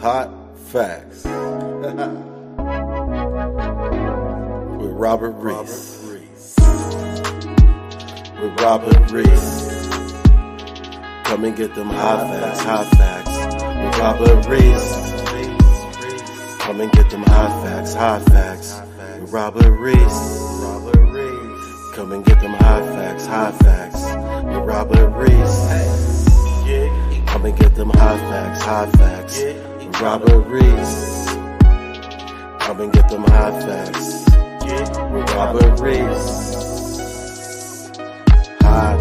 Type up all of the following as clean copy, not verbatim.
Hot Facts with Robert Reese. With Robert Reese. Come and get them hot facts with Robert Reese. Come and get them hot facts with Robert Reese. Come and get them hot facts with Robert Reese. Come and get them hot facts with Robert Reese. Come and get them hot facts with Robert Reese. Hot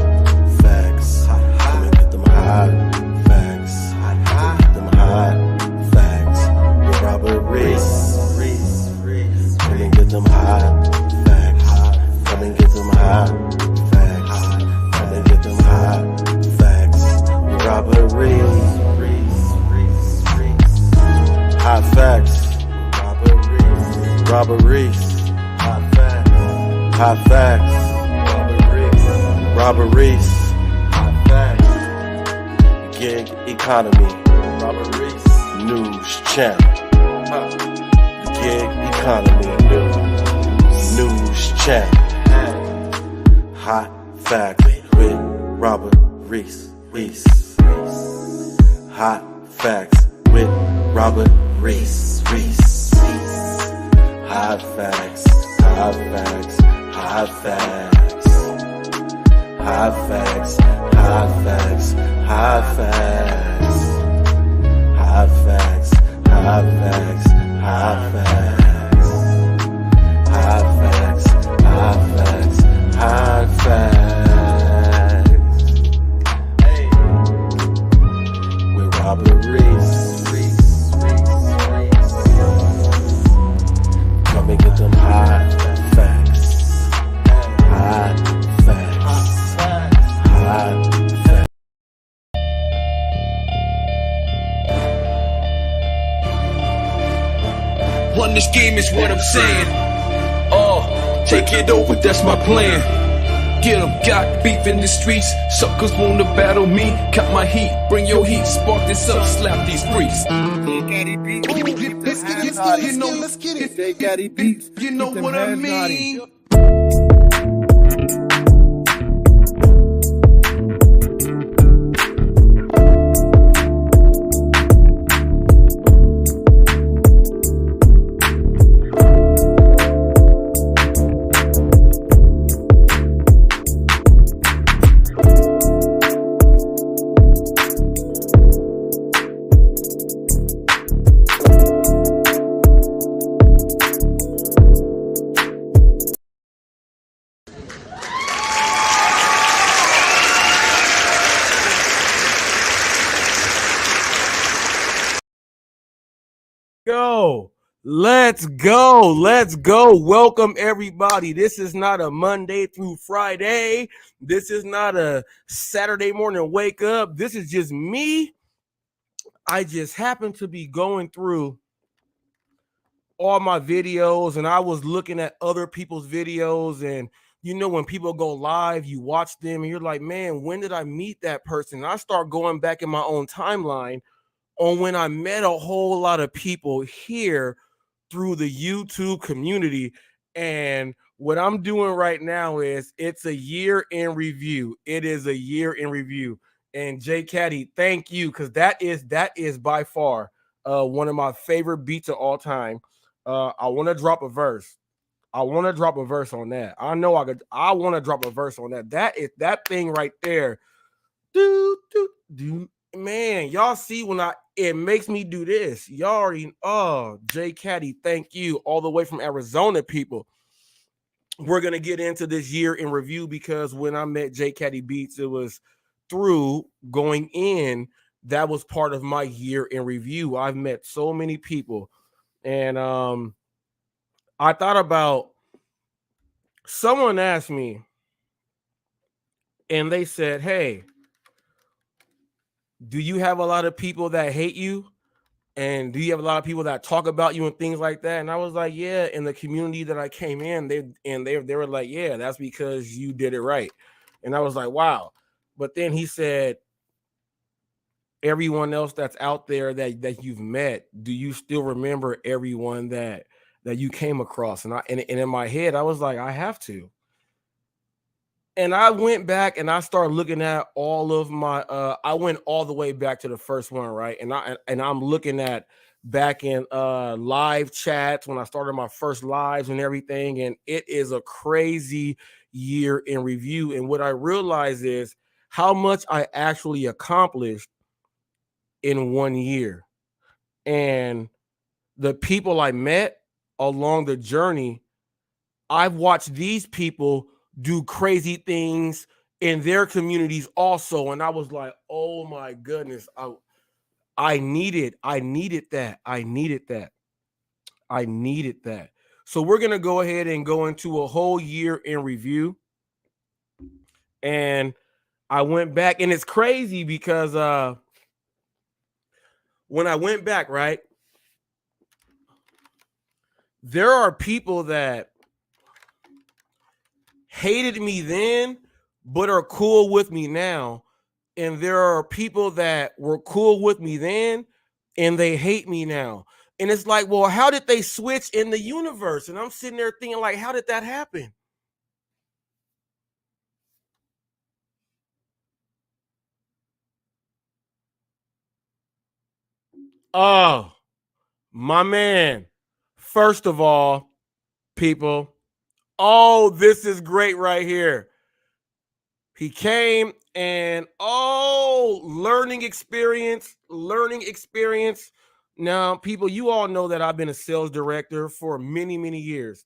facts. Come and get them hot facts. Them hot facts with Robert Reese. Come and get them hot facts. Come and get them hot facts. Come and get them hot facts with Robert Reese. Hot facts. Robert Reese. Hot facts. Hot facts. Robert Reese. Hot facts. Gig economy. Robert Reese. News channel. Gig economy. News channel. Hot facts with Robert Reese. Hot facts with Robert Reese. Hot facts. Hot facts. Hot facts. Hot facts. Hot facts. Hot facts. Hot facts. Hot facts. Hot facts. Hot facts. Hot facts. Hot facts. Hey. With Robert Reese. Come and get them hot facts. Hot facts. Hot facts. Run this game is what I'm saying. Take it over, that's my plan. Get 'em, got beef in the streets. Suckers wanna battle me. Cut my heat, bring your heat. Spark this up, slap these freaks. Let's get it. They got it beats. You know what I mean? Let's go. Welcome everybody. This is not a Monday through Friday. This is not a Saturday morning wake up. This is just me. I just happen to be going through all my videos and I was looking at other people's videos, and you know, when people go live, you watch them and you're like, man, when did I meet that person? And I start going back in my own timeline on when I met a whole lot of people here through the YouTube community. And what I'm doing right now is it's a year in review. It is a year in review. And J Caddy, thank you, because that is by far one of my favorite beats of all time. I want to drop a verse. I want to drop a verse on that. I know I could. I want to drop a verse on that. That is that thing right there. Do. Man, y'all see when it makes me do this. Y'all already, J Caddy, thank you. All the way from Arizona, people. We're gonna get into this year in review because when I met J Caddy Beats, it was through going in. That was part of my year in review. I've met so many people, and I thought about, someone asked me, and they said, hey, do you have a lot of people that hate you? And do you have a lot of people that talk about you and things like that? And I was like, yeah, in the community that I came in, they were like, yeah, that's because you did it right. And I was like, wow. But then he said, everyone else that's out there that you've met, do you still remember everyone that you came across? And in my head, I was like, I have to. And I went back and I started looking at all of my I went all the way back to the first one, right? And I'm looking at back in live chats when I started my first lives and everything, and it is a crazy year in review. And what I realized is how much I actually accomplished in 1 year. And the people I met along the journey, I've watched these people do crazy things in their communities also. And I was like, oh my goodness, I needed that. I needed that. I needed that. So we're going to go ahead and go into a whole year in review. And I went back, and it's crazy because when I went back, right, there are people that hated me then, but are cool with me now. And there are people that were cool with me then, and they hate me now. And it's like, well, how did they switch in the universe? And I'm sitting there thinking, like, how did that happen? Oh, my man. First of all, people, oh, this is great right here. He came and learning experience. Now, people, you all know that I've been a sales director for many, many years.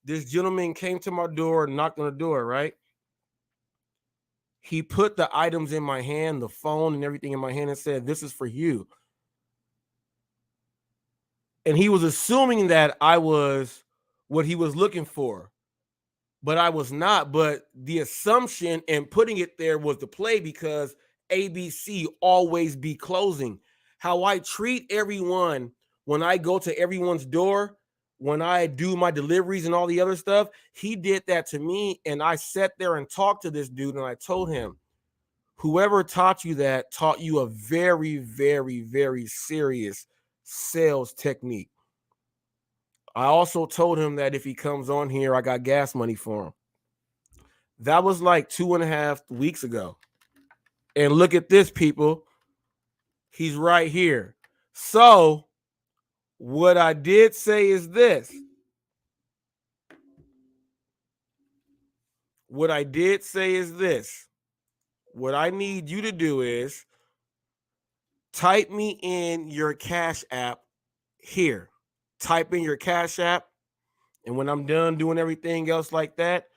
This gentleman came to my door, knocked on the door, right? He put the items in my hand, the phone and everything in my hand, and said, "This is for you." And he was assuming that I was what he was looking for, but I was not. But the assumption and putting it there was the play, because ABC always be closing. How I treat everyone when I go to everyone's door, when I do my deliveries and all the other stuff, he did that to me. And I sat there and talked to this dude, and I told him, whoever taught you that taught you a very, very, very serious sales technique. I also told him that if he comes on here, I got gas money for him. That was like 2.5 weeks ago. And look at this, people. He's right here. So what I did say is this. What I did say is this. What I need you to do is type me in your Cash App here. Type in your Cash App. And when I'm done doing everything else like that,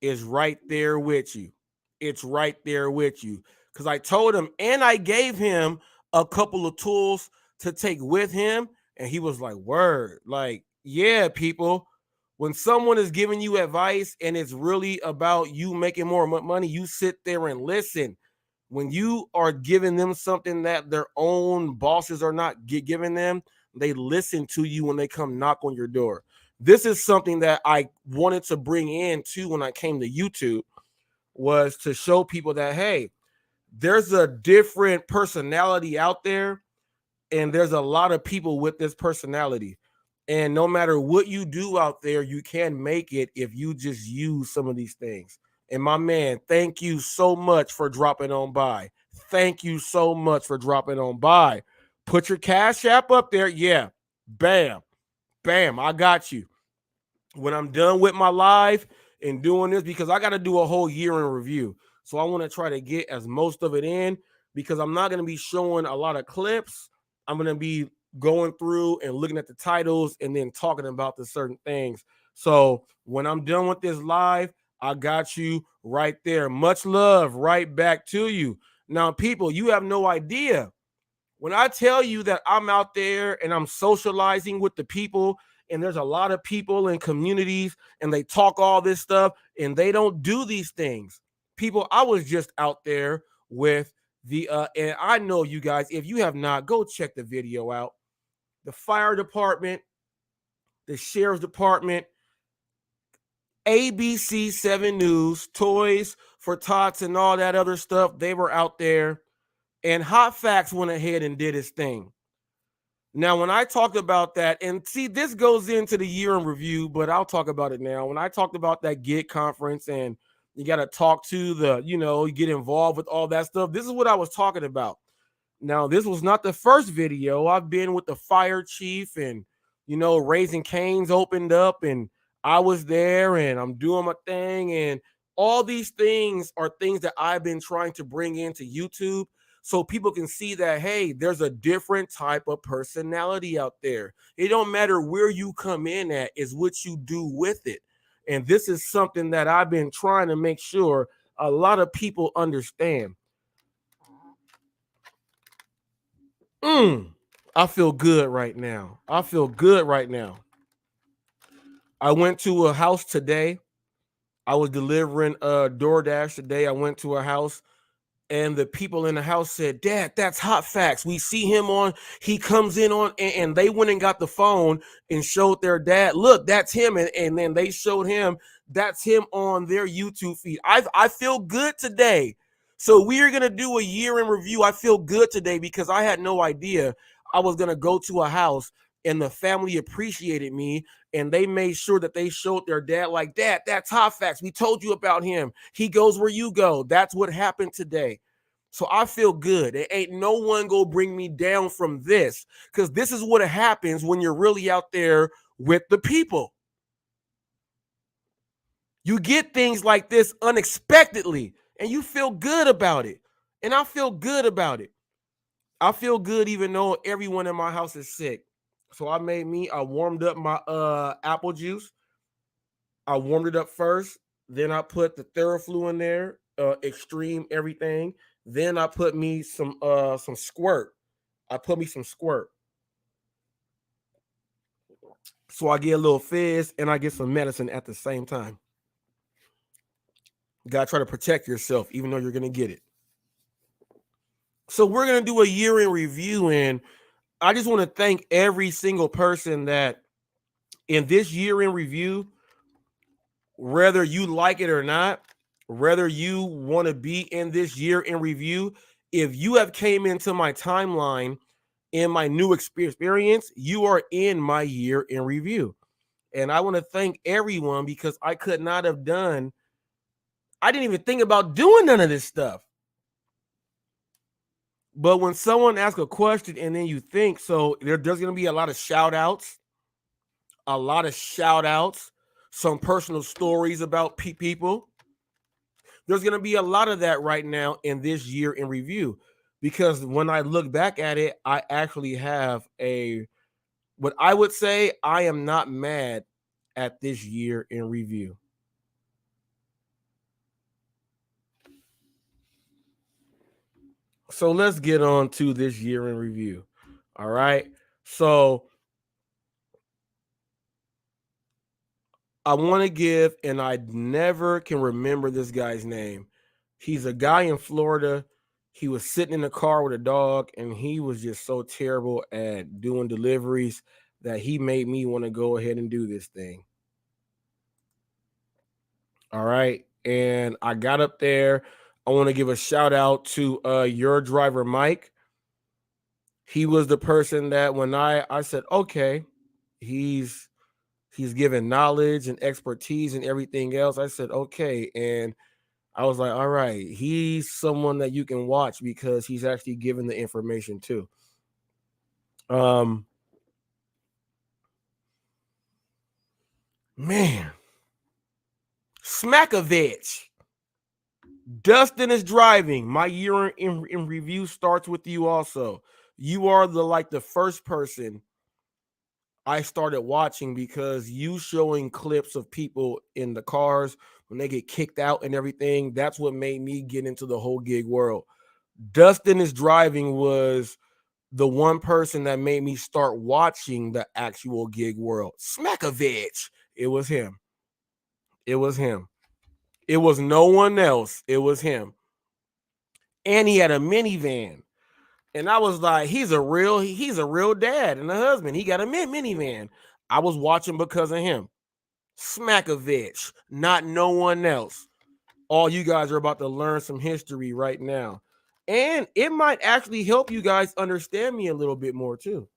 it's right there with you. It's right there with you. Because I told him, and I gave him a couple of tools to take with him. And he was like, word. Like, yeah, people, when someone is giving you advice and it's really about you making more money, you sit there and listen. When you are giving them something that their own bosses are not giving them, they listen to you when they come knock on your door. This is something that I wanted to bring in too when I came to YouTube, was to show people that, hey, there's a different personality out there, and there's a lot of people with this personality. And no matter what you do out there, you can make it if you just use some of these things. And my man, thank you so much for dropping on by. Thank you so much for dropping on by. Put your Cash App up there. Yeah. Bam. Bam. I got you. When I'm done with my live and doing this, because I got to do a whole year in review. So I want to try to get as most of it in, because I'm not going to be showing a lot of clips. I'm going to be going through and looking at the titles and then talking about the certain things. So when I'm done with this live, I got you right there. Much love right back to you. Now, people, you have no idea. When I tell you that I'm out there and I'm socializing with the people, and there's a lot of people in communities and they talk all this stuff and they don't do these things. People, I was just out there with the and I know you guys, if you have not, go check the video out. The fire department, the sheriff's department, ABC 7 News, Toys for Tots, and all that other stuff. They were out there And HotFacts went ahead and did his thing. Now, when I talked about that, and see, this goes into the year in review, but I'll talk about it now. When I talked about that gig conference and you got to talk to the, you get involved with all that stuff, this is what I was talking about. Now, this was not the first video. I've been with the fire chief and, Raising Cane's opened up and I was there and I'm doing my thing. And all these things are things that I've been trying to bring into YouTube so people can see that, hey, there's a different type of personality out there. It don't matter where you come in at, is what you do with it. And this is something that I've been trying to make sure a lot of people understand. I feel good right now. I feel good right now. I went to a house today. I was delivering DoorDash today. I went to a house and the people in the house said, "Dad, that's HotFacts. We see him on, he comes in on," and they went and got the phone and showed their dad, "Look, that's him." And then they showed him, that's him on their YouTube feed. I feel good today. So we are going to do a year in review. I feel good today because I had no idea I was going to go to a house and the family appreciated me and they made sure that they showed their dad, like, "Dad, that's HotFacts. We told you about him. He goes where you go." That's what happened today. So I feel good. It ain't no one go bring me down from this, because this is what happens when you're really out there with the people. You get things like this unexpectedly and you feel good about it. And I feel good about it. I feel good even though everyone in my house is sick. So I warmed up my apple juice. I warmed it up first. Then I put the Theraflu in there, extreme everything. Then I put me some squirt. I put me some squirt. So I get a little fizz and I get some medicine at the same time. You gotta try to protect yourself, even though you're gonna get it. So we're gonna do a year in review, and I just want to thank every single person that in this year in review, whether you like it or not, whether you want to be in this year in review, if you have came into my timeline in my new experience, you are in my year in review. And I want to thank everyone because I didn't even think about doing none of this stuff. But when someone asks a question and then you think, so there's going to be a lot of shout outs, some personal stories about people. There's going to be a lot of that right now in this year in review, because when I look back at it, I actually have what I would say, I am not mad at this year in review. So let's get on to this year in review. All right. So I want to give, and I never can remember this guy's name. He's a guy in Florida. He was sitting in the car with a dog, and he was just so terrible at doing deliveries that he made me want to go ahead and do this thing. All right. And I got up there. I want to give a shout out to your driver, Mike. He was the person that when I said, okay, he's given knowledge and expertise and everything else. I said, okay. And I was like, all right, he's someone that you can watch because he's actually given the information too. Man, Smackovich. Dustin is driving. My year in review starts with you also. You are the first person I started watching because you showing clips of people in the cars when they get kicked out and everything. That's what made me get into the whole gig world. Dustin is driving was the one person that made me start watching the actual gig world. Smackovich. It was him. It was him. It was no one else. It was him. And he had a minivan. And I was like, he's a real dad and a husband. He got a minivan. I was watching because of him. Smackovich, not no one else. All you guys are about to learn some history right now. And it might actually help you guys understand me a little bit more too.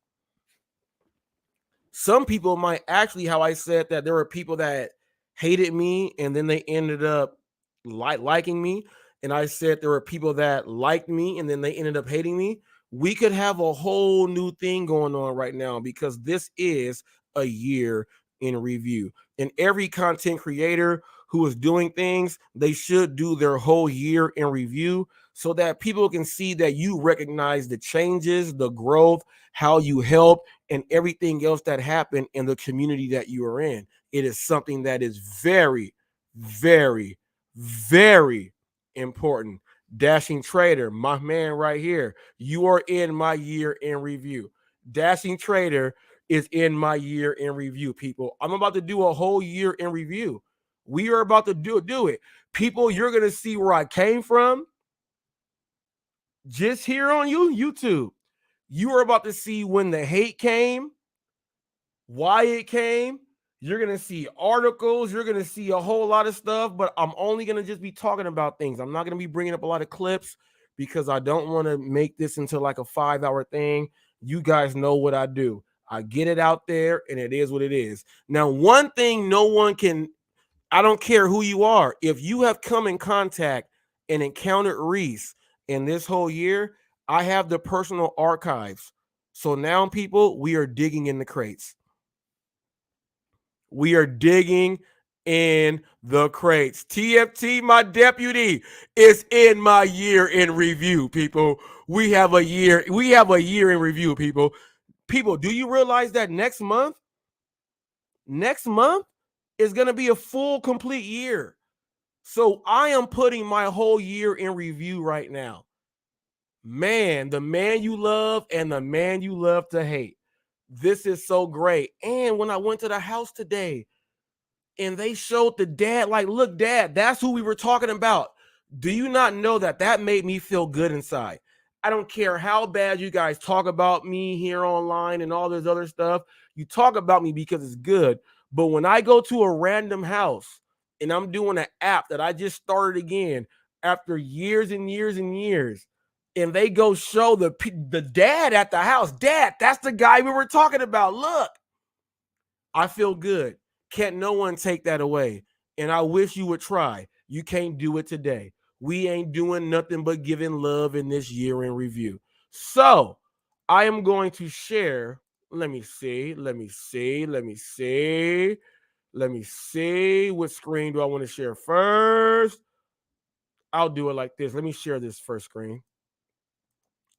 Some people might actually, how I said that there were people that hated me and then they ended up liking me. And I said there were people that liked me and then they ended up hating me. We could have a whole new thing going on right now because this is a year in review. And every content creator who is doing things, they should do their whole year in review so that people can see that you recognize the changes, the growth, how you help, and everything else that happened in the community that you are in. It is something that is very, very, very important. Dashing Trader, my man right here, you are in my year in review. Dashing Trader is in my year in review, people. I'm about to do a whole year in review. We are about to do it. People, you're going to see where I came from just here on YouTube. You are about to see when the hate came, why it came. You're going to see articles. You're going to see a whole lot of stuff, but I'm only going to just be talking about things. I'm not going to be bringing up a lot of clips because I don't want to make this into like a 5-hour thing. You guys know what I do. I get it out there and it is what it is. Now, one thing no one can, I don't care who you are. If you have come in contact and encountered Reese in this whole year, I have the personal archives. So now, people, we are digging in the crates. We are digging in the crates. TFT, my deputy, is in my year in review, people. We have a year in review, people. People, do you realize that next month is going to be a full complete year? So I am putting my whole year in review right now. Man, the man you love and the man you love to hate. This is so great. And when I went to the house today and they showed the dad, like, look, dad, that's who we were talking about. Do you not know that made me feel good inside? I don't care how bad you guys talk about me here online and all this other stuff. You talk about me because it's good. But when I go to a random house and I'm doing an app that I just started again after years and years and years, and they go show the dad at the house, dad, that's the guy we were talking about. Look, I feel good. Can't no one take that away. And I wish you would try. You can't do it today. We ain't doing nothing but giving love in this year in review. So I am going to share. Let me see. What screen do I want to share first? I'll do it like this. Let me share this first screen.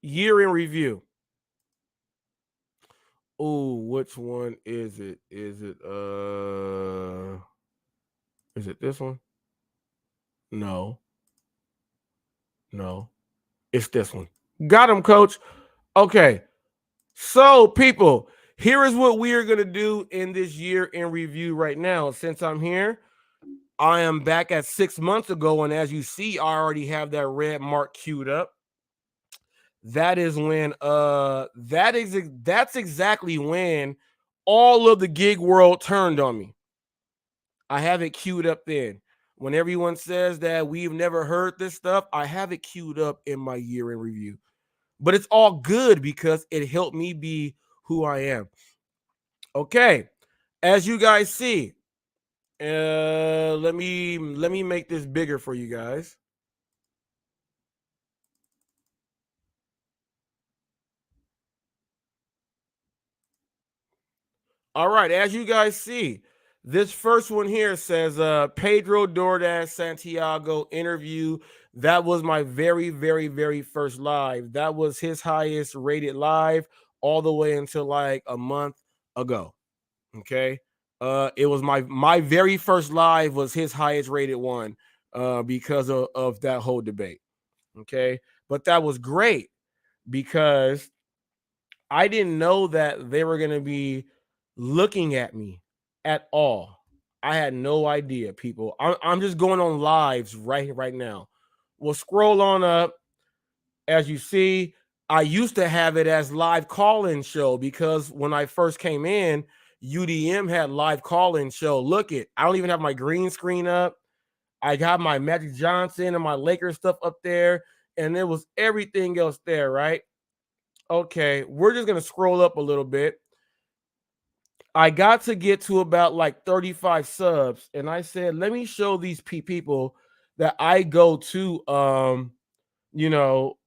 Year in review. Oh, which one is it? Is it this one? No. It's this one. Got him, coach. Okay. So, people, here is what we are going to do in this year in review right now. Since I'm here, I am back at 6 months ago, and as you see, I already have that red mark queued up. That is when that's exactly when all of the gig world turned on me. I have it queued up then. When everyone says that we've never heard this stuff, I have it queued up in my year in review. But it's all good because it helped me be who I am. Okay, as you guys see, let me make this bigger for you guys. All right, as you guys see, this first one here says Pedro DoorDash Santiago interview. That was my very, very, very first live. That was his highest rated live all the way until like a month ago. Okay. It was my very first live was his highest rated one because of that whole debate. Okay. But that was great because I didn't know that they were going to be looking at me at all. I had no idea, people. I'm just going on lives right now. We'll scroll on up. As you see, I used to have it as live call-in show because when I first came in, UDM had live call-in show. Look it, I don't even have my green screen up. I got my Magic Johnson and my Lakers stuff up there. and there was everything else there, right? Okay, we're just gonna scroll up a little bit. I got to get to about like 35 subs, and I said, let me show these people that I go to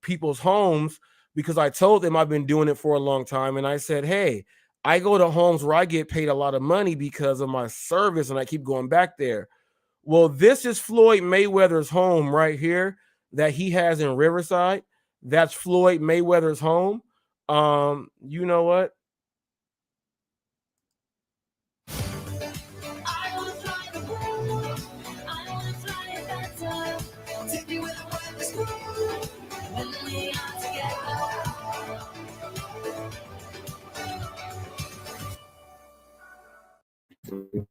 people's homes, because I told them I've been doing it for a long time. And I said, hey, I go to homes where I get paid a lot of money because of my service, and I keep going back there. Well, this is Floyd Mayweather's home right here that he has in Riverside. That's Floyd Mayweather's home. You know what?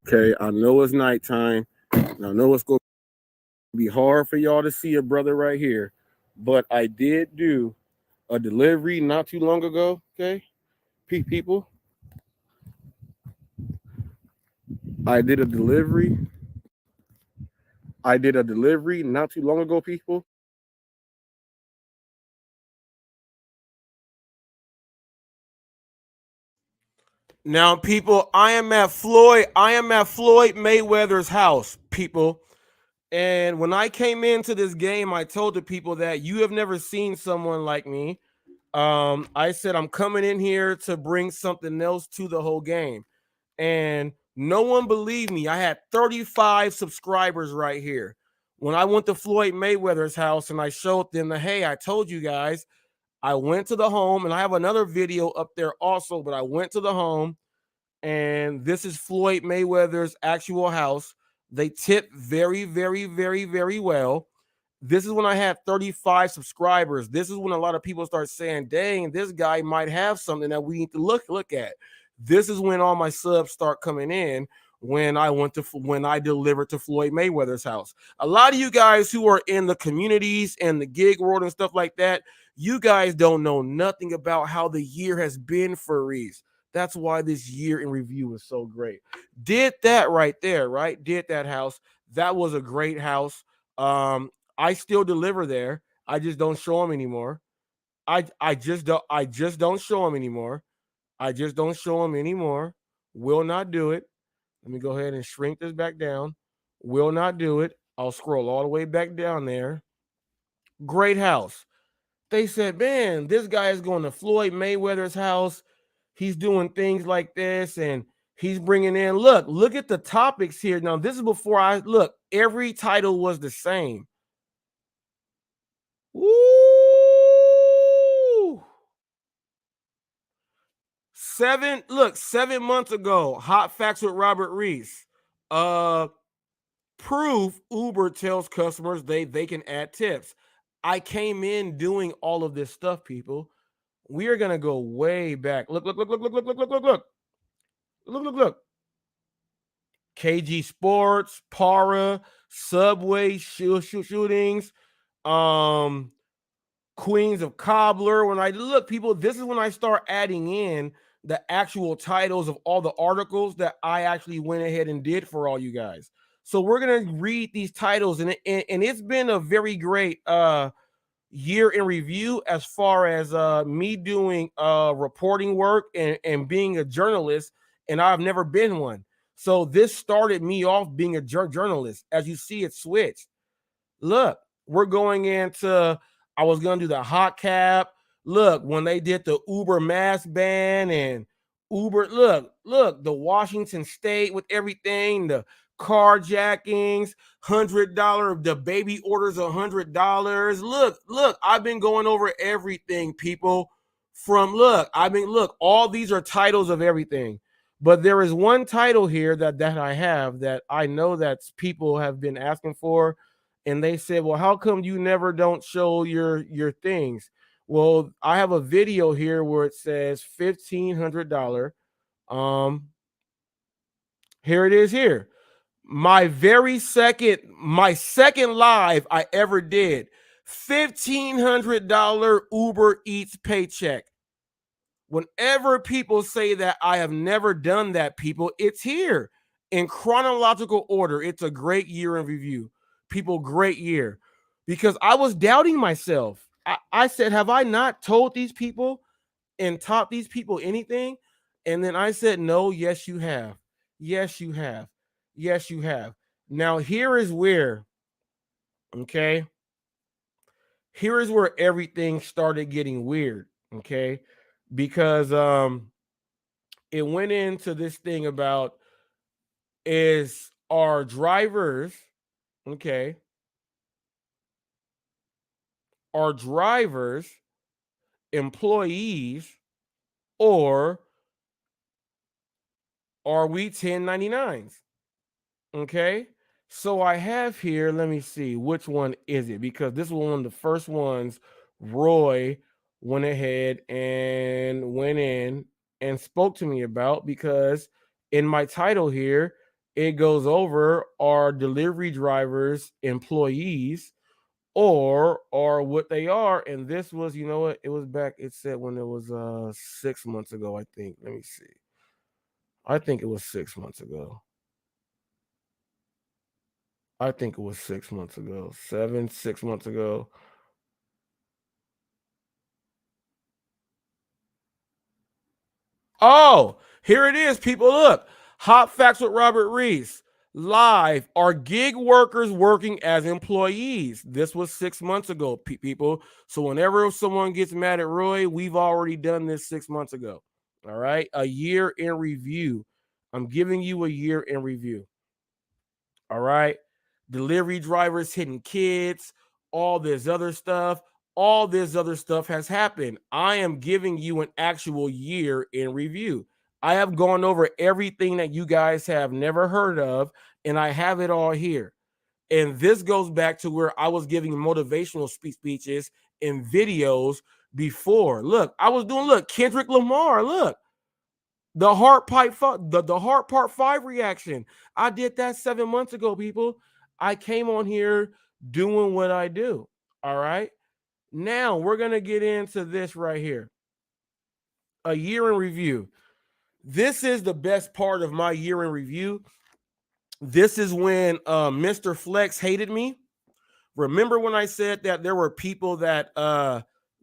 Okay, I know it's nighttime. And I know it's going to be hard for y'all to see a brother right here, but I did do a delivery not too long ago. Okay, people, I did a delivery. Not too long ago, people. Now, people, I am at Floyd Mayweather's house, people. And when I came into this game, I told the people that you have never seen someone like me. I said I'm coming in here to bring something else to the whole game. And no one believed me. I had 35 subscribers right here. When I went to Floyd Mayweather's house and I showed them that, hey, I told you guys, I went to the home, and I have another video up there also, but I went to the home, and this is Floyd Mayweather's actual house. They tip very, very, very, very well. This is when I had 35 subscribers. This is when a lot of people start saying, dang, this guy might have something that we need to look at. This is when all my subs start coming in, when I delivered to Floyd Mayweather's house. A lot of you guys who are in the communities and the gig world and stuff like that, you guys don't know nothing about how the year has been for Reese. That's why this year in review is so great. Did that right there, right? Did that house. That was a great house. I still deliver there. I just don't show them anymore. I just don't show them anymore. I just don't show them anymore. Will not do it. Let me go ahead and shrink this back down. Will not do it. I'll scroll all the way back down there. Great house. They said, man, this guy is going to Floyd Mayweather's house. He's doing things like this, and he's bringing in, look at the topics here. Now, this is before every title was the same. Woo! 7 months ago, Hot Facts with Robert Reese. Proof Uber tells customers they can add tips. I came in doing all of this stuff, people. We are gonna go way back. Look. KG Sports, Para, Subway shootings, Queens of Cobbler. When I look, people, this is when I start adding in the actual titles of all the articles that I actually went ahead and did for all you guys. So we're gonna read these titles, and it's been a very great year in review as far as me doing reporting work and being a journalist, and I've never been one. So this started me off being a journalist. As you see, it switched. Look, we're going into, I was going to do the hot cap. Look, when they did the Uber mask ban and Uber, look, the Washington State with everything, the carjackings, $100, the baby orders $100. Look, I've been going over everything, people. All these are titles of everything. But there is one title here that I have that I know that people have been asking for, and they said, well, how come you never don't show your things? Well, I have a video here where it says $1,500. Here it is here. My second live I ever did. $1,500 Uber Eats paycheck. Whenever people say that I have never done that, people, it's here in chronological order. It's a great year in review. People, great year. because I was doubting myself. I said, have I not told these people and taught these people anything? And then I said, no, yes, you have. Yes, you have. Yes, you have. Now, here is where, okay, here is where everything started getting weird, okay? Because it went into this thing about, is our drivers, okay, are drivers employees, or are we 1099s? Okay. So I have here, let me see, which one is it? Because this was one of the first ones Roy went ahead and went in and spoke to me about, because in my title here, it goes over, are delivery drivers employees, or what they are. And this was, you know what, it was back, it said when it was 6 months ago, I think. Let me see. I think it was 6 months ago. I think it was 6 months ago. 6 months ago. Oh, here it is, people. Look. Hot Facts with Robert Reese. Live. Are gig workers working as employees? This was 6 months ago, people. So whenever someone gets mad at Roy, we've already done this 6 months ago. All right. A year in review. I'm giving you a year in review. All right. Delivery drivers hitting kids, all this other stuff. All this other stuff has happened. I am giving you an actual year in review. I have gone over everything that you guys have never heard of, and I have it all here. And this goes back to where I was giving motivational speeches and videos before. Look, I was doing, look, Kendrick Lamar, look. The heart pipe, the heart part 5 reaction. I did that 7 months ago, people. I came on here doing what I do. All right. Now we're gonna get into this right here. A year in review. This is the best part of my year in review. This is when Mr. Flex hated me. Remember when I said that there were people that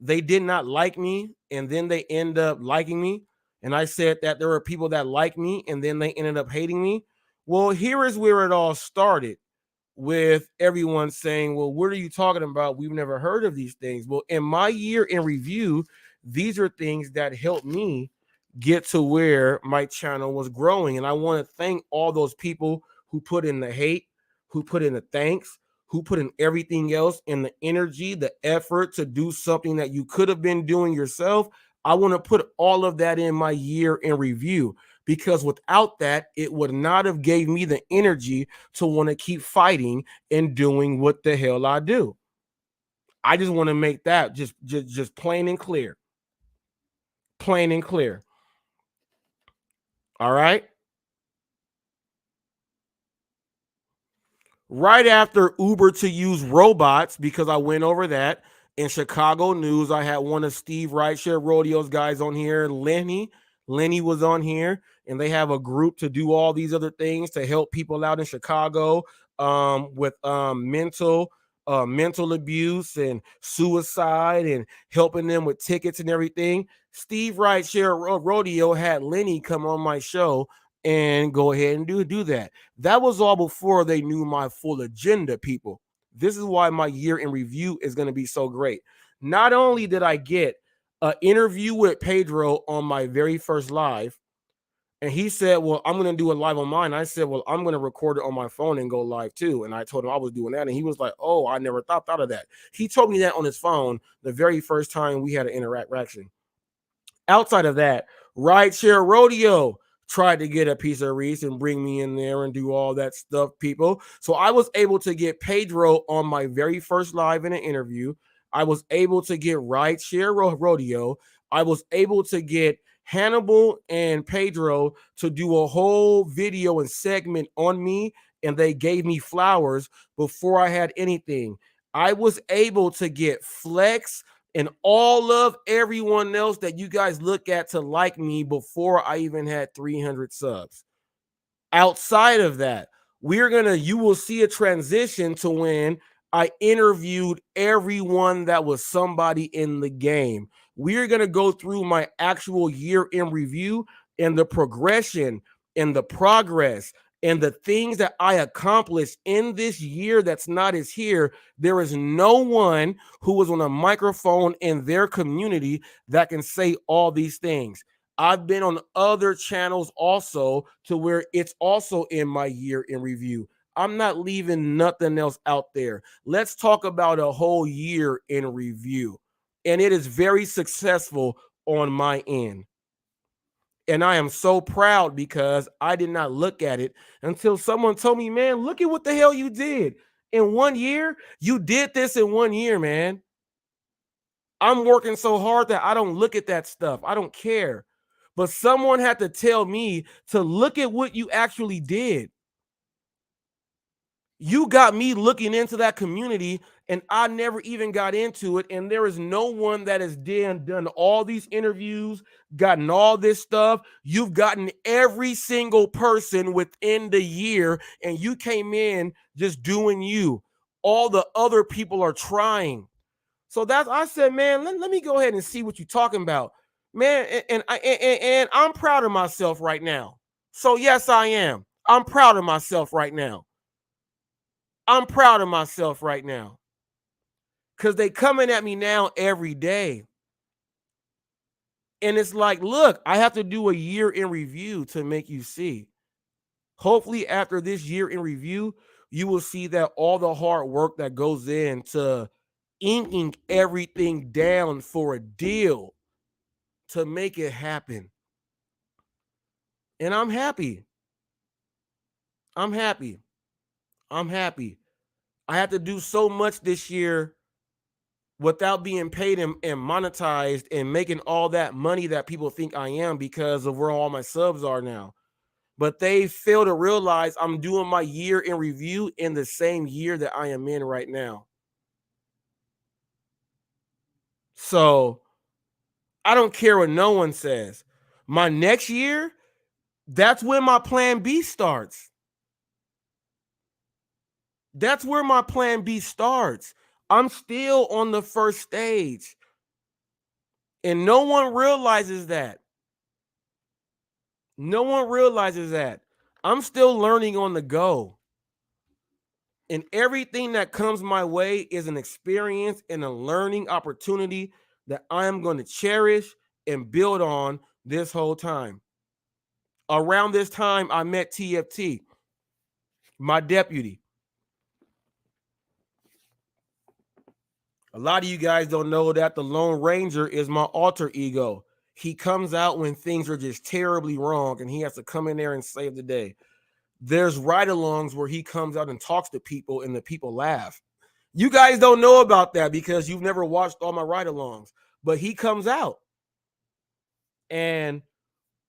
they did not like me, and then they end up liking me? And I said that there were people that like me, and then they ended up hating me. Well, here is where it all started, with everyone saying, well, what are you talking about? We've never heard of these things. Well, in my year in review, these are things that helped me get to where my channel was growing. And I want to thank all those people who put in the hate, who put in the thanks, who put in everything else, in the energy, the effort to do something that you could have been doing yourself. I want to put all of that in my year in review, because without that, it would not have gave me the energy to want to keep fighting and doing what the hell I do. I just want to make that just plain and clear. Plain and clear. All right. Right after Uber to use robots, because I went over that in Chicago news, I had one of Steve Rideshare Rodeo's guys on here, Lenny. Lenny was on here, and they have a group to do all these other things to help people out in Chicago with mental abuse and suicide, and helping them with tickets and everything. Steve Rideshare Rodeo had Lenny come on my show and go ahead and do that. That was all before they knew my full agenda, people. This is why my year in review is going to be so great. Not only did I get an interview with Pedro on my very first live, and he said, well, I'm going to do a live on mine. I said, well, I'm going to record it on my phone and go live too. And I told him I was doing that. And he was like, oh, I never thought of that. He told me that on his phone the very first time we had an interaction. Outside of that, Rideshare Rodeo tried to get a piece of Reese and bring me in there and do all that stuff, people. So I was able to get Pedro on my very first live in an interview. I was able to get Rideshare Rodeo. I was able to get Hannibal and Pedro to do a whole video and segment on me, and they gave me flowers before I had anything. I was able to get Flex and all of everyone else that you guys look at to like me before I even had 300 subs. Outside of that, you will see a transition to when I interviewed everyone that was somebody in the game. We're going to go through my actual year in review and the progression and the progress and the things that I accomplished in this year that's not as here. There is no one who was on a microphone in their community that can say all these things. I've been on other channels also to where it's also in my year in review. I'm not leaving nothing else out there. Let's talk about a whole year in review. And it is very successful on my end. And I am so proud because I did not look at it until someone told me, man, look at what the hell you did. In 1 year, you did this in 1 year, man. I'm working so hard that I don't look at that stuff. I don't care. But someone had to tell me to look at what you actually did. You got me looking into that community, and I never even got into it. And there is no one that has done all these interviews, gotten all this stuff. You've gotten every single person within the year, and you came in just doing you. All the other people are trying. So I said, man, let me go ahead and see what you're talking about, man. And I'm proud of myself right now. So yes, I am. I'm proud of myself right now. I'm proud of myself right now because they coming at me now every day. And it's like, look, I have to do a year in review to make you see. Hopefully after this year in review, you will see that all the hard work that goes into inking everything down for a deal to make it happen. And I'm happy. I'm happy. I'm happy. I had to do so much this year without being paid and monetized and making all that money that people think I am because of where all my subs are now. But they fail to realize I'm doing my year in review in the same year that I am in right now. So I don't care what no one says. My next year, that's when my plan B starts. That's where my plan B starts. I'm still on the first stage. And no one realizes that. No one realizes that. I'm still learning on the go. And everything that comes my way is an experience and a learning opportunity that I am going to cherish and build on this whole time. Around this time, I met TFT, my deputy. A lot of you guys don't know that the Lone Ranger is my alter ego. He comes out when things are just terribly wrong and he has to come in there and save the day. There's ride-alongs where he comes out and talks to people and the people laugh. You guys don't know about that because you've never watched all my ride-alongs, but he comes out. And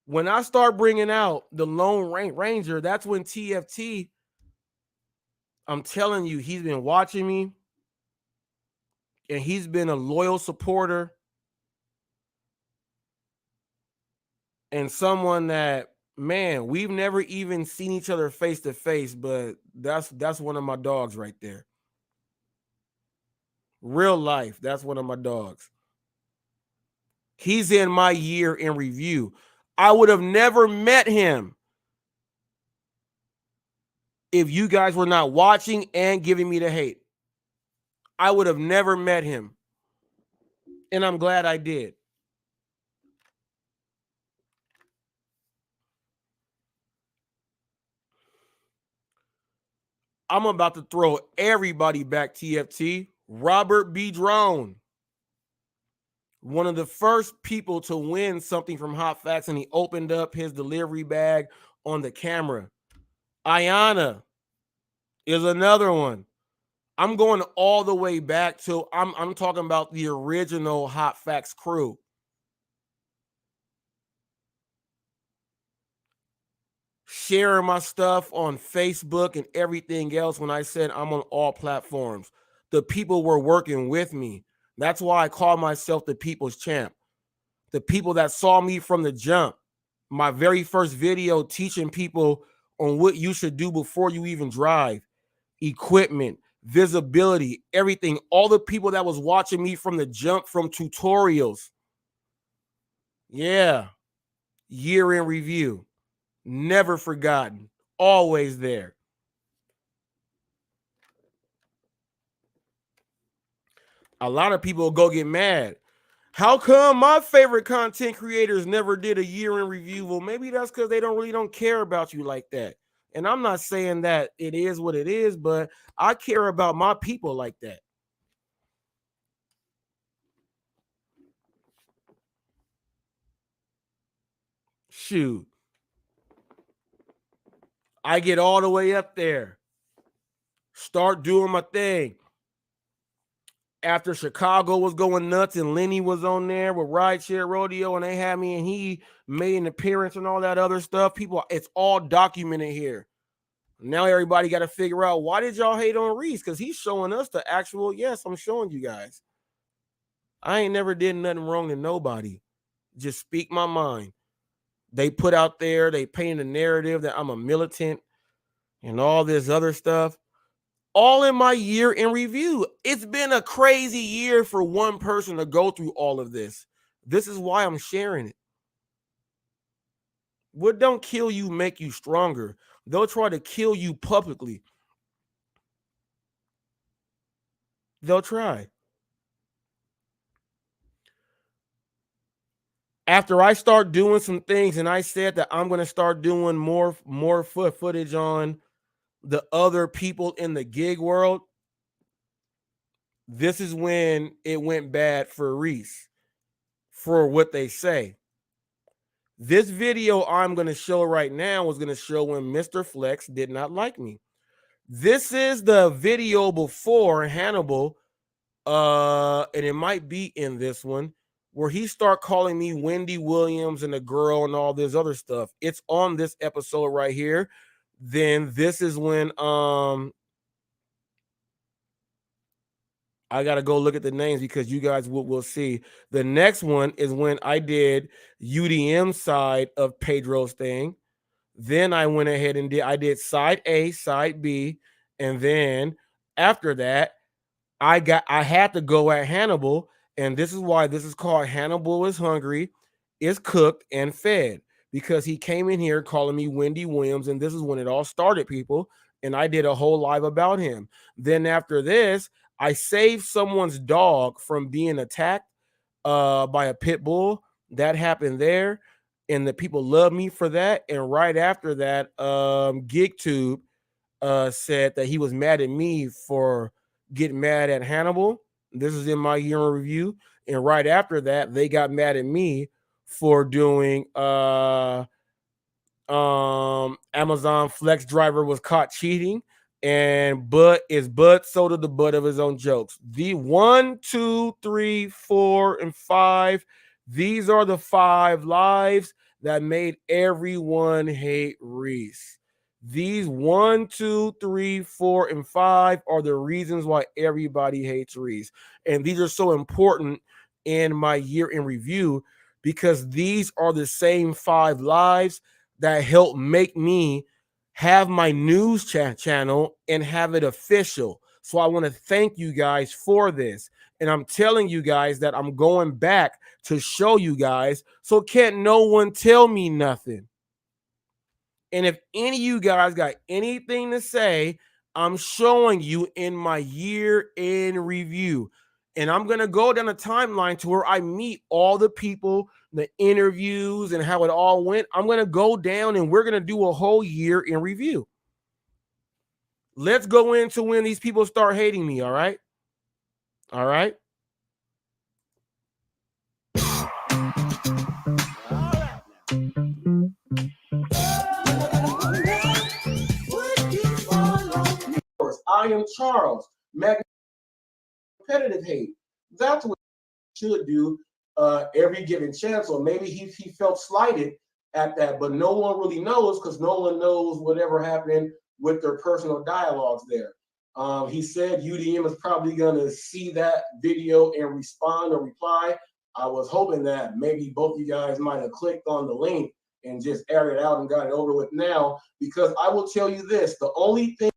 when I start bringing out the Lone Ranger, that's when TFT, I'm telling you, he's been watching me and he's been a loyal supporter and someone that, man, we've never even seen each other face to face, but that's one of my dogs right there. Real life, that's one of my dogs. He's in my year in review. I would have never met him if you guys were not watching and giving me the hate. I would have never met him. And I'm glad I did. I'm about to throw everybody back, TFT. Robert B. Drone, one of the first people to win something from Hot Facts, and he opened up his delivery bag on the camera. Ayana is another one. I'm going all the way back to, I'm talking about the original Hot Facts crew. Sharing my stuff on Facebook and everything else when I said I'm on all platforms. The people were working with me. That's why I call myself the people's champ. The people that saw me from the jump. My very first video teaching people on what you should do before you even drive. Equipment, visibility, everything. All the people that was watching me from the jump, from tutorials. Yeah. Year in review. Never forgotten. Always there. A lot of people go get mad. How come my favorite content creators never did a year in review? Well, maybe that's because they don't care about you like that. And I'm not saying that it is what it is, but I care about my people like that. Shoot. I get all the way up there. Start doing my thing. After Chicago was going nuts and Lenny was on there with Rideshare Rodeo and they had me and he made an appearance and all that other stuff. People, it's all documented here. Now everybody got to figure out, why did y'all hate on Reese? Because he's showing us the actual, yes, I'm showing you guys. I ain't never did nothing wrong to nobody. Just speak my mind. They put out there, they painted a narrative that I'm a militant and all this other stuff. All in my year in review. It's been a crazy year for one person to go through all of this. This is why I'm sharing it. What don't kill you make you stronger. They'll try to kill you publicly. They'll try. After I start doing some things and I said that I'm going to start doing more footage on the other people in the gig world, this is when it went bad for Reese, for what they say. This video I'm going to show right now was going to show when Mr. Flex did not like me. This is the video before Hannibal, and it might be in this one, where he start calling me Wendy Williams and a girl and all this other stuff. It's on this episode right here. Then this is when I got to go look at the names because you guys will see. The next one is when I did UDM side of Pedro's thing. Then I went ahead and I did side A, side B. And then after that, I had to go at Hannibal. And this is why this is called Hannibal is Hungry, is Cooked and Fed, because he came in here calling me Wendy Williams. And this is when it all started, people. And I did a whole live about him. Then after this, I saved someone's dog from being attacked by a pit bull. That happened there. And the people love me for that. And right after that, GigTube said that he was mad at me for getting mad at Hannibal. This is in my year in review. And right after that, they got mad at me for doing Amazon Flex driver was caught cheating. And Bud sold the butt of his own jokes. The 1, 2, 3, 4, and 5. These are the 5 lives that made everyone hate Reese. These 1, 2, 3, 4, and 5 are the reasons why everybody hates Reese. And these are so important in my year in review because these are the same 5 lives that helped make me have my news channel and have it official. So I want to thank you guys for this. And I'm telling you guys that I'm going back to show you guys. So can't no one tell me nothing. And if any of you guys got anything to say, I'm showing you in my year in review. And I'm going to go down a timeline to where I meet all the people, the interviews, and how it all went. I'm going to go down and we're going to do a whole year in review. Let's go into when these people start hating me, all right? All right? I am Charles. Competitive hate. That's what he should do every given chance. Or maybe he felt slighted at that, but no one really knows because no one knows whatever happened with their personal dialogues there. He said UDM is probably going to see that video and respond or reply. I was hoping that maybe both you guys might have clicked on the link and just aired it out and got it over with now, because I will tell you this, the only thing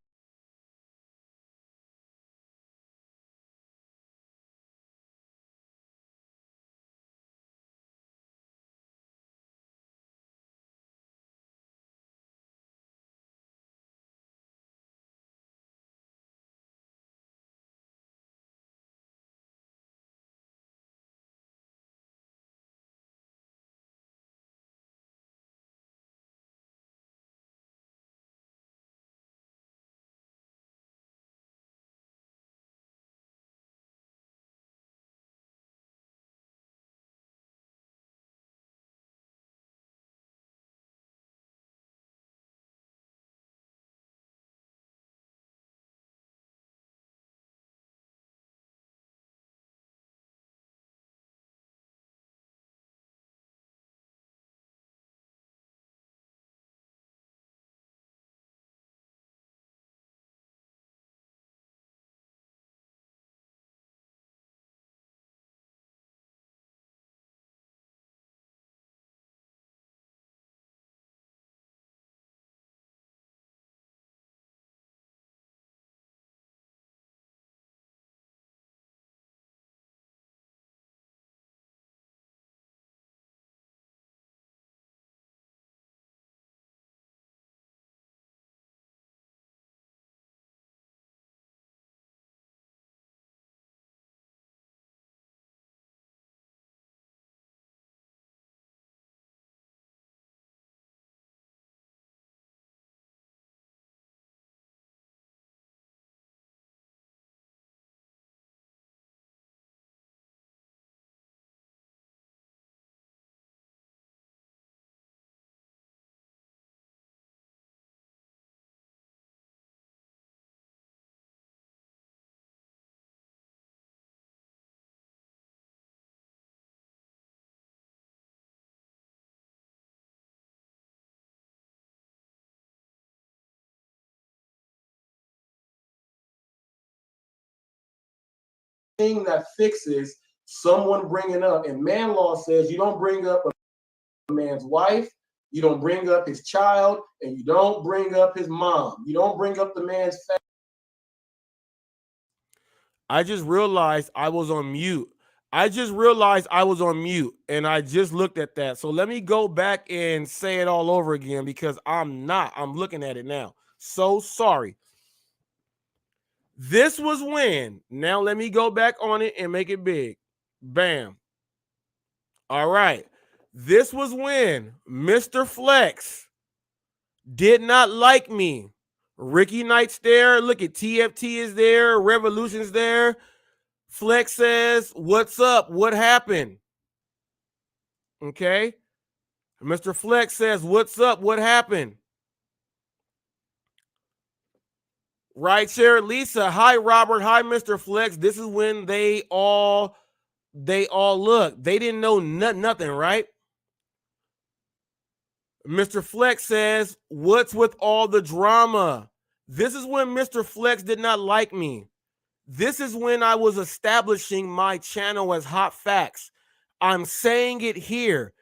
thing that fixes someone bringing up, and man law says you don't bring up a man's wife, you don't bring up his child, and you don't bring up his mom. You don't bring up the man's family. I just realized I was on mute. And I just looked at that. So let me go back and say it all over again because I'm not. I'm looking at it now. So sorry. This was when. Now let me go back on it and make it big. Bam. All right. This was when Mr. Flex did not like me. Ricky Knight's there. Look at TFT is there. Revolution's there. Flex says, "What's up? What happened?" Okay. Mr. Flex says, "What's up? What happened?" Right share Lisa. Hi, Robert. Hi, Mr. Flex. This is when they all look. They didn't know nothing, right? Mr. Flex says, "What's with all the drama?" This is when Mr. Flex did not like me. This is when I was establishing my channel as Hot Facts. I'm saying it here.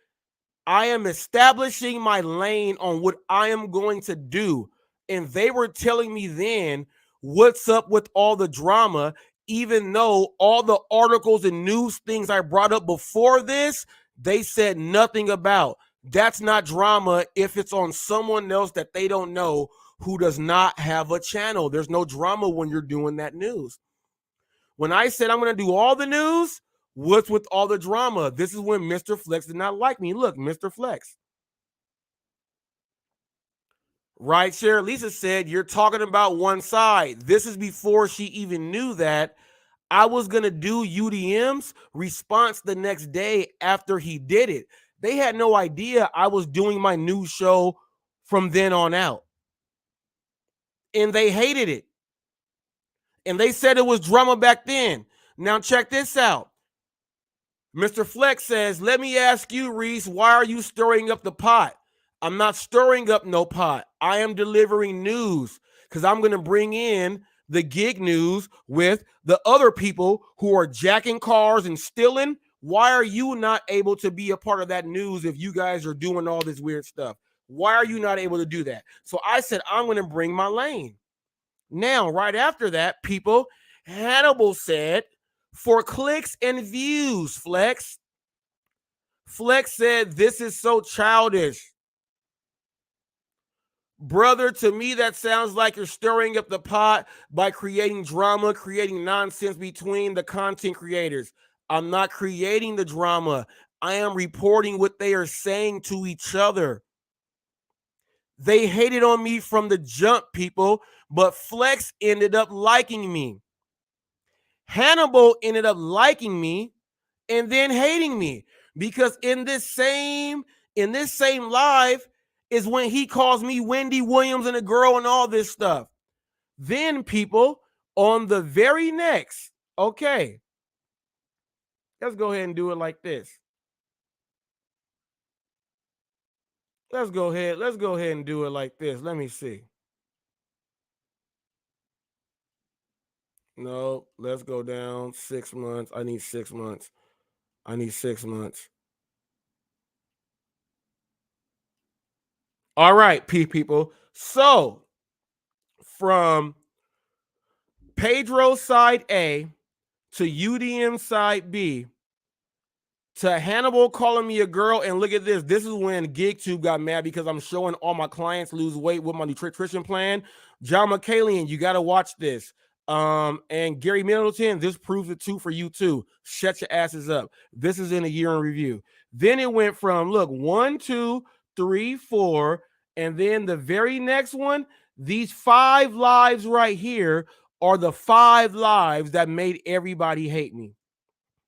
I am establishing my lane on what I am going to do. And they were telling me then, what's up with all the drama, even though all the articles and news things I brought up before this, they said nothing about. That's not drama if it's on someone else that they don't know who does not have a channel. There's no drama when you're doing that news. When I said I'm going to do all the news, what's with all the drama? This is when Mr. Flex did not like me. Look, Mr. Flex. Right, Share Lisa said, "You're talking about one side." This is before she even knew that I was going to do UDM's response the next day after he did it. They had no idea I was doing my news show from then on out. And they hated it. And they said it was drama back then. Now check this out. Mr. Flex says, "Let me ask you, Reese, why are you stirring up the pot?" I'm not stirring up no pot. I am delivering news because I'm going to bring in the gig news with the other people who are jacking cars and stealing. Why are you not able to be a part of that news if you guys are doing all this weird stuff? Why are you not able to do that? So I said, I'm going to bring my lane. Now, right after that, people, Hannibal said, "For clicks and views, Flex." Flex said, "This is so childish." Brother, to me, that sounds like you're stirring up the pot by creating drama, creating nonsense between the content creators. I'm not creating the drama. I am reporting what they are saying to each other. They hated on me from the jump, people, but Flex ended up liking me. Hannibal ended up liking me and then hating me because in this same live is when he calls me Wendy Williams and a girl and all this stuff. Then people on the very next, okay, let's go ahead and do it like this. Let's go ahead and do it like this. Let me see. No, let's go down 6 months. I need 6 months. All right, people. So from Pedro side A to UDM side B to Hannibal calling me a girl, and look at this. This is when GigTube got mad because I'm showing all my clients lose weight with my nutrition plan. John McCallion, you got to watch this. And Gary Middleton, this proves it too for you too. Shut your asses up. This is in a year in review. Then it went from, look, 1, 2, 3, 4, and then the very next one, these 5 lives right here are the 5 lives that made everybody hate me.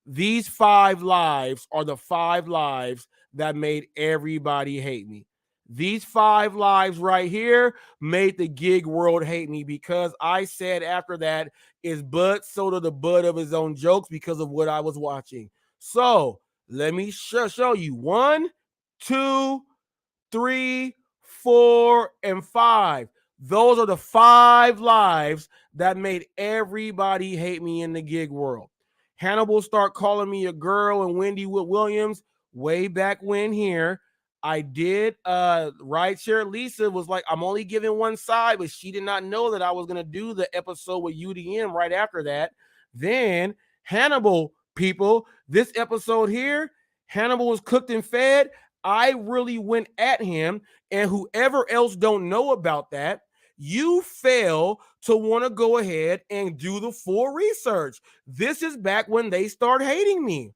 These 5 lives are the 5 lives that made everybody hate me. These 5 lives right here made the gig world hate me because I said after that is Bud Soda the butt of his own jokes because of what I was watching. So let me show you 1, 2, 3, 4, and 5. Those are the 5 lives that made everybody hate me in the gig world. Hannibal start calling me a girl and Wendy Williams way back when here. I did rideshare. Lisa was like, I'm only giving one side, but she did not know that I was gonna do the episode with UDM right after that. Then Hannibal, people, this episode here, Hannibal was cooked and fed. I really went at him, and whoever else don't know about that, you fail to want to go ahead and do the full research. This is back when they start hating me.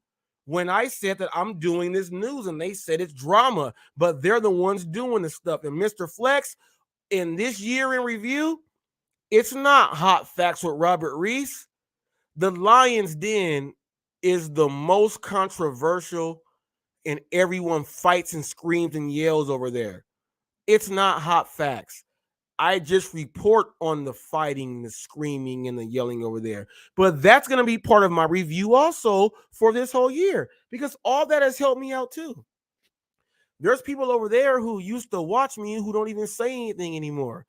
When I said that I'm doing this news and they said it's drama, but they're the ones doing the stuff. And Mr. Flex, in this year in review, it's not Hot Facts with Robert Reese. The Lion's Den is the most controversial, and everyone fights and screams and yells over there. It's not Hot Facts. I just report on the fighting, the screaming, and the yelling over there. But that's going to be part of my review also for this whole year, because all that has helped me out too. There's people over there who used to watch me who don't even say anything anymore,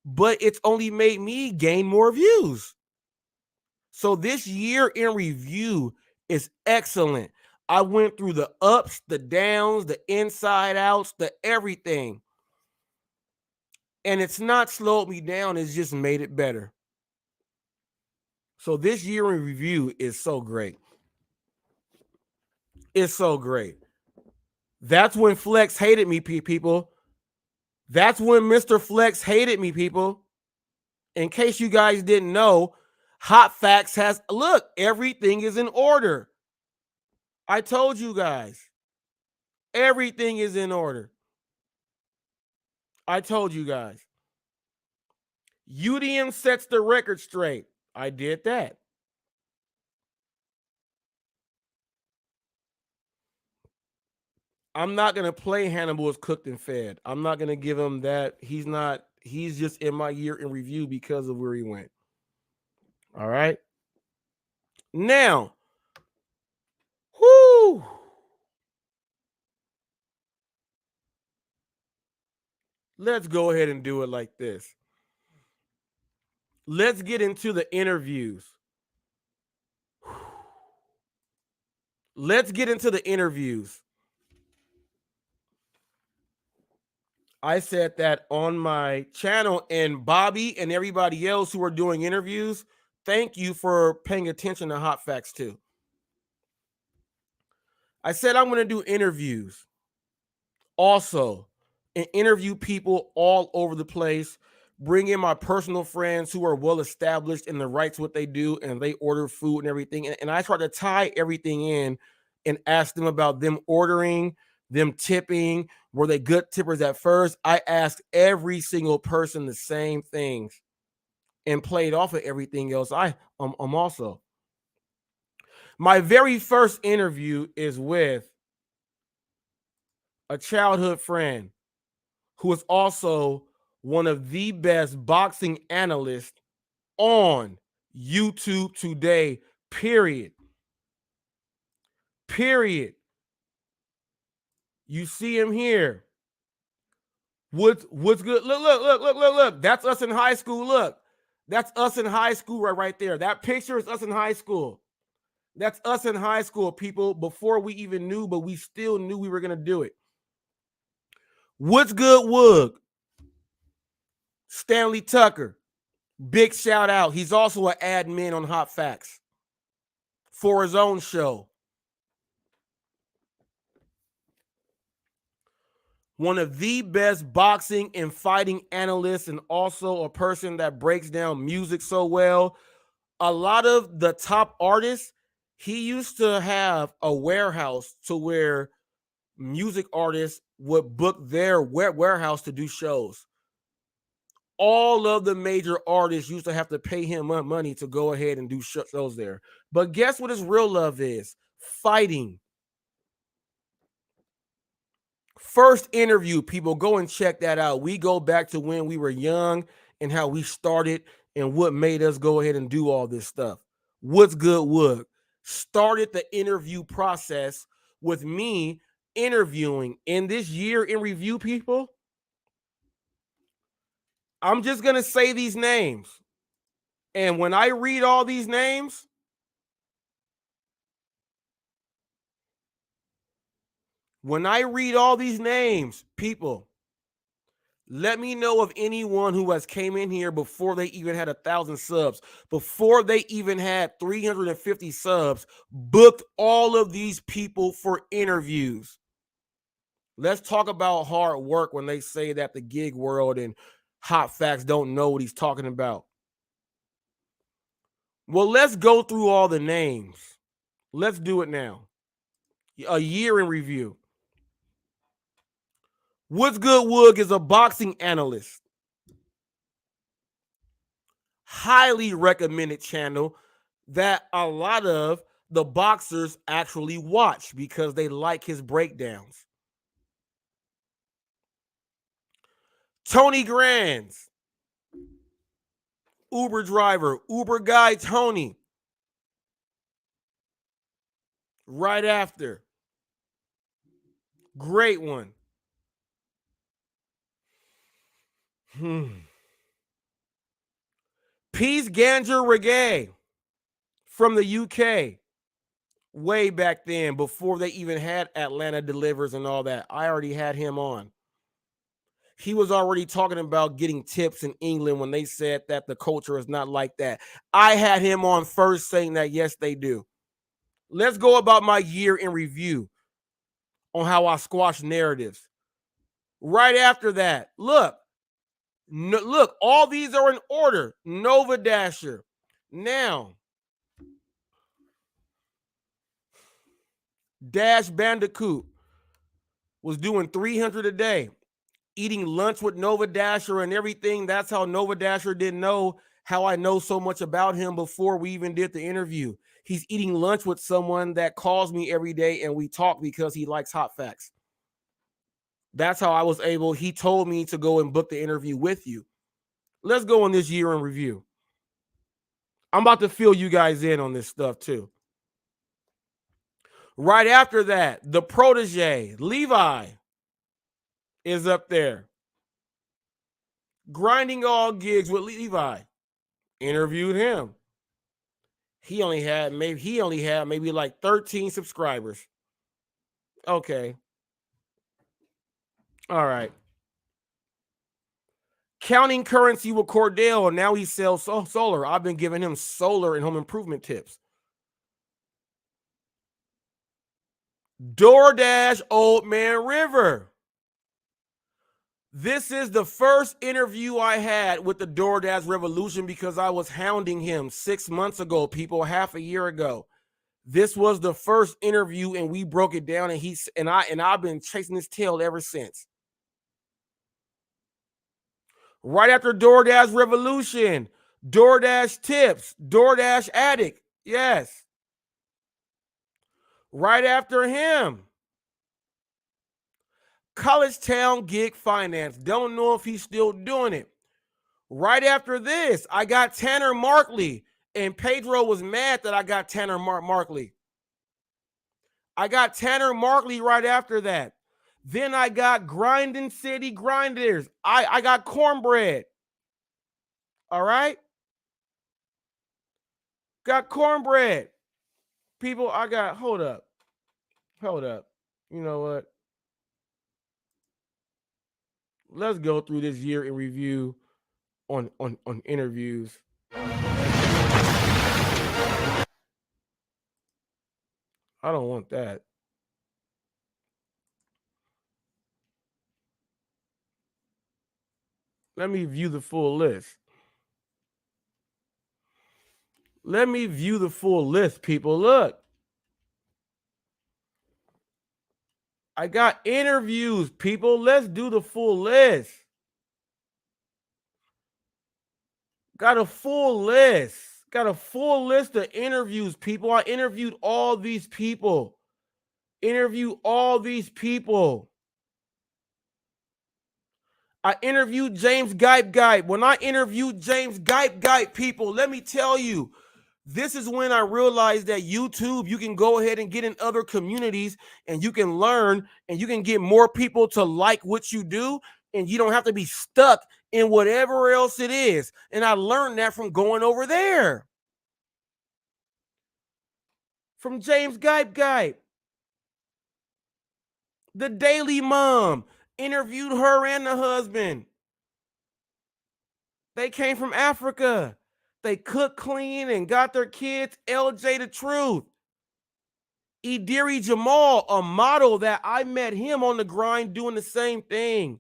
but it's only made me gain more views. So this year in review is excellent. I went through the ups, the downs, the inside outs, the everything. And it's not slowed me down, it's just made it better. So this year in review is so great. It's so great. That's when Flex hated me, people. That's when Mr. Flex hated me, people. In case you guys didn't know, Hot Facts has, look, everything is in order. I told you guys. Everything is in order. I told you guys. UDM sets the record straight. I did that. I'm not going to play Hannibal as cooked and fed. I'm not going to give him that. He's just in my year in review because of where he went. All right. Now, whoo. Let's go ahead and do it like this. Let's get into the interviews. Let's get into the interviews. I said that on my channel, and Bobby and everybody else who are doing interviews, thank you for paying attention to Hot Facts too. I said I'm going to do interviews also, and interview people all over the place. Bring in my personal friends who are well established in the rights what they do, and they order food and everything. And I try to tie everything in and ask them about them ordering, them tipping. Were they good tippers at first? I asked every single person the same things and played off of everything else. I'm also. My very first interview is with a childhood friend who is also one of the best boxing analysts on YouTube today, period. Period. You see him here. What's good? Look. That's us in high school. Look. That's us in high school right there. That picture is us in high school. That's us in high school, people, before we even knew, but we still knew we were going to do it. What's good, Woog? Stanley Tucker. Big shout out. He's also an admin on Hot Facts for his own show. One of the best boxing and fighting analysts, and also a person that breaks down music so well. A lot of the top artists, he used to have a warehouse to where music artists would book their warehouse to do shows. All of the major artists used to have to pay him money to go ahead and do shows there. But guess what his real love is? Fighting. First interview, people, go and check that out. We go back to when we were young and how we started and what made us go ahead and do all this stuff. What's good, Wood? Started the interview process with me interviewing. In this year in review, people, I'm just going to say these names. And when I read all these names, When I read all these names, people, let me know of anyone who has came in here before they even had 1,000 subs, before they even had 350 subs, booked all of these people for interviews. Let's talk about hard work when they say that the gig world and Hot Facts don't know what he's talking about. Well, let's go through all the names. Let's do it now. A year in review. What's Good Wood is a boxing analyst. Highly recommended channel that a lot of the boxers actually watch because they like his breakdowns. Tony Grands, Uber driver, Uber guy Tony. Right after. Great one. Peace Ganger Reggae from the UK. Way back then, before they even had Atlanta Delivers and all that. I already had him on. He was already talking about getting tips in England when they said that the culture is not like that. I had him on first saying that, yes, they do. Let's go about my year in review on how I squash narratives. Right after that, look, all these are in order. Nova Dasher. Now, Dash Bandicoot was doing 300 a day, eating lunch with Nova Dasher and everything. That's how Nova Dasher didn't know how I know so much about him before we even did the interview. He's eating lunch with someone that calls me every day and we talk because he likes Hot Facts. That's how I was able. He told me to go and book the interview with you. Let's go on this year in review. I'm about to fill you guys in on this stuff too. Right after that, the protege, Levi, is up there. Grinding all gigs with Levi. Interviewed him. He only had maybe like 13 subscribers. Okay. All right. Counting currency with Cordell, and now he sells solar. I've been giving him solar and home improvement tips. DoorDash Old Man River. This is the first interview I had with the DoorDash Revolution because I was hounding him 6 months ago, people, half a year ago. This was the first interview, and we broke it down, and I've been chasing his tail ever since. Right after DoorDash Revolution, DoorDash Tips, DoorDash Addict, yes. Right after him, College Town Gig Finance. Don't know if he's still doing it. Right after this, I got Tanner Markley, and Pedro was mad that I got Tanner Markley. I got Tanner Markley right after that. Then I got Grinding City Grinders. I got Cornbread. All right? Got Cornbread. People, I got, hold up. You know what? Let's go through this year in review on interviews. I don't want that. Let me view the full list. Let me view the full list, people. Look. I got interviews, people. Let's do the full list. Got a full list. Got a full list of interviews, people. I interviewed all these people. I interviewed James Gipe. When I interviewed James Gipe, people, let me tell you, this is when I realized that YouTube, you can go ahead and get in other communities and you can learn and you can get more people to like what you do, and you don't have to be stuck in whatever else it is. And I learned that from going over there. From James Gipe. The Daily Mom interviewed her and the husband. They came from Africa. They cook clean and got their kids. LJ the Truth. Idiri Jamal, a model that I met him on the grind doing the same thing.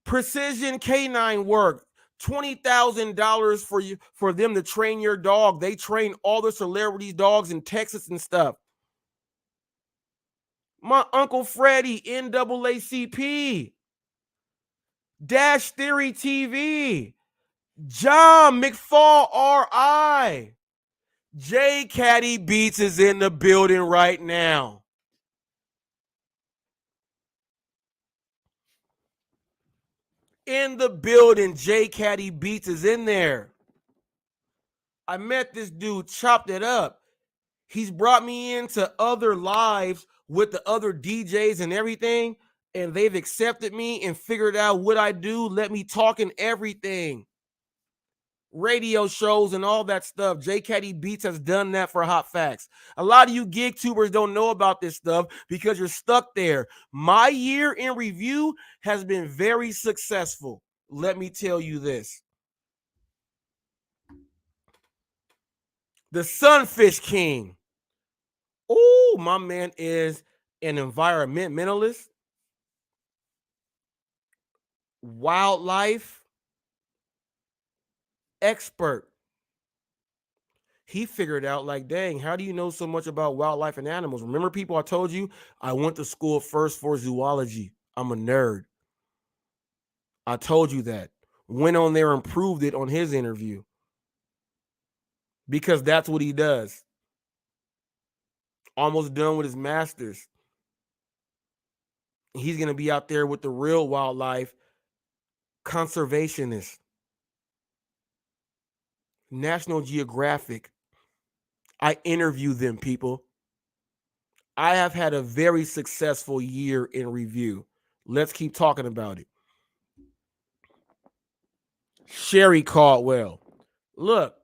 Precision Canine work. $20,000 for them to train your dog. They train all the celebrities' dogs in Texas and stuff. My Uncle Freddie, NAACP. Dash Theory TV. John McFall, RI. J Caddy Beats is in the building right now. In the building, J Caddy Beats is in there. I met this dude, chopped it up. He's brought me into other lives with the other DJs and everything, and they've accepted me and figured out what I do, let me talk in everything. Radio shows and all that stuff. J Caddy Beats has done that for Hot Facts. A lot of you gig tubers don't know about this stuff because you're stuck there. My year in review has been very successful. Let me tell you this. The Sunfish King. Oh, my man is an environmentalist, wildlife expert. He figured out, like, dang, how do you know so much about wildlife and animals? Remember, people, I told you I went to school first for zoology. I'm a nerd. I told you that. Went on there and proved it on his interview. Because that's what he does. Almost done with his master's. He's going to be out there with the real wildlife conservationists. National Geographic. I interview them, people. I have had a very successful year in review. Let's keep talking about it. Sherry Caldwell. Look.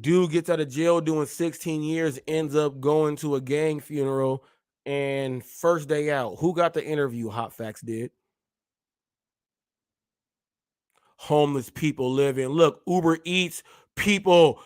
Dude gets out of jail doing 16 years, ends up going to a gang funeral, and first day out. Who got the interview? Hot Facts did. Homeless people living. Look, Uber Eats people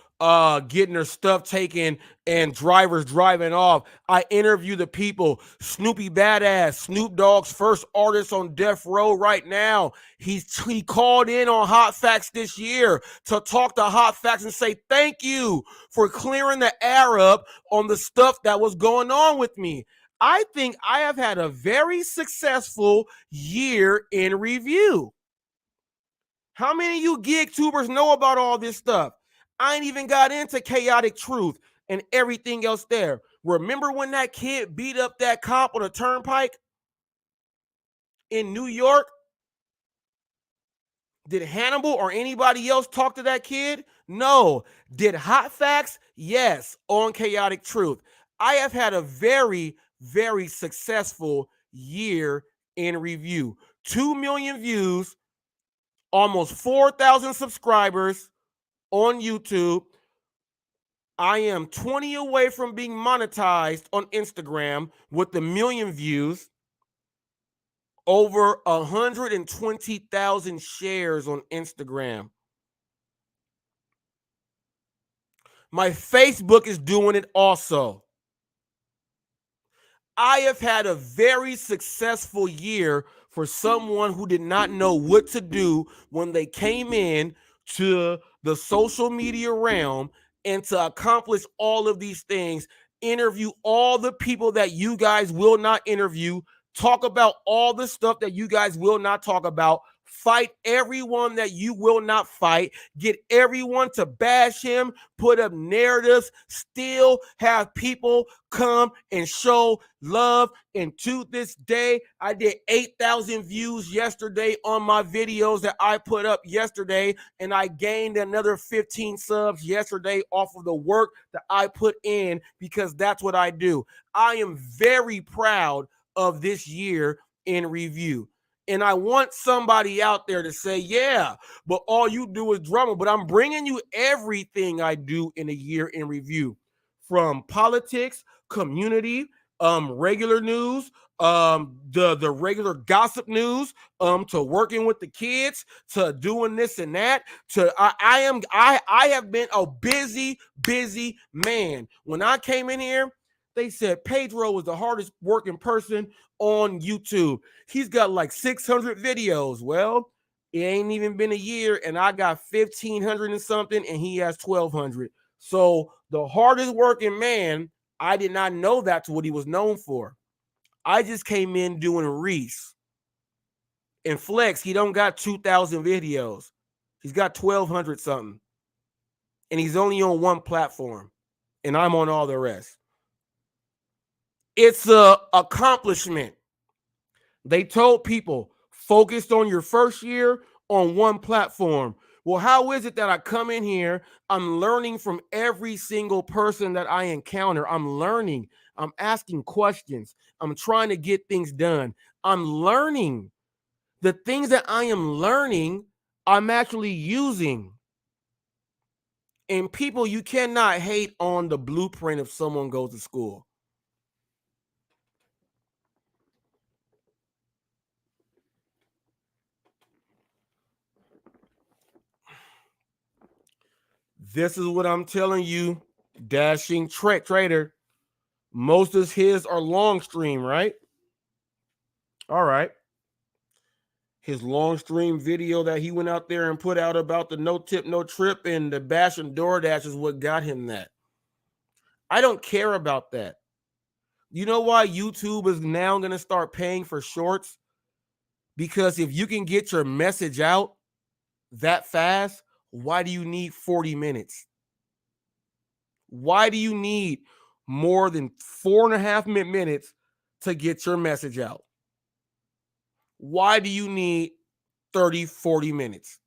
getting their stuff taken and drivers driving off. I interview the people. Snoopy Badass, Snoop Dogg's first artist on death row right now. He called in on Hot Facts this year to talk to Hot Facts and say thank you for clearing the air up on the stuff that was going on with me. I think I have had a very successful year in review. How many of you gig tubers know about all this stuff? I ain't even got into Chaotic Truth and everything else there. Remember when that kid beat up that cop on a turnpike in New York? Did Hannibal or anybody else talk to that kid? No. Did Hot Facts? Yes, on Chaotic Truth. I have had a very, very successful year in review. 2 million views, almost 4,000 subscribers on YouTube. I am 20 away from being monetized on Instagram with the 1 million views. Over 120,000 shares on Instagram. My Facebook is doing it also. I have had a very successful year for someone who did not know what to do when they came in to the social media realm and to accomplish all of these things, interview all the people that you guys will not interview, talk about all the stuff that you guys will not talk about, fight everyone that you will not fight, get everyone to bash him, put up narratives, still have people come and show love. And to this day, I did 8,000 views yesterday on my videos that I put up yesterday, and I gained another 15 subs yesterday off of the work that I put in, because that's what I do. I am very proud of this year in review. And I want somebody out there to say, yeah, but all you do is drama. But I'm bringing you everything I do in a year in review, from politics, community, regular news, the regular gossip news, to working with the kids, to doing this and that, to I have been a busy man. When I came in here, they said Pedro was the hardest working person on YouTube. He's got like 600 videos. Well, it ain't even been a year, and I got 1,500 and something, and he has 1,200. So the hardest working man, I did not know that's what he was known for. I just came in doing Reese. And Flex, he don't got 2,000 videos. He's got 1,200 something. And he's only on one platform. And I'm on all the rest. It's a accomplishment. They told people, focused on your first year on one platform. Well, how is it that I come in here, I'm learning from every single person that I encounter. I'm learning. I'm asking questions. I'm trying to get things done. I'm learning. The things that I am learning, I'm actually using. And people, you cannot hate on the blueprint if someone goes to school. This is what I'm telling you, dashing trader. Most of his are long stream, right? All right. His long stream video that he went out there and put out about the no tip, no trip and the bash and DoorDash is what got him that. I don't care about that. You know why YouTube is now going to start paying for shorts? Because if you can get your message out that fast, why do you need 40 minutes? Why do you need more than 4.5 minutes to get your message out? Why do you need 30, 40 minutes?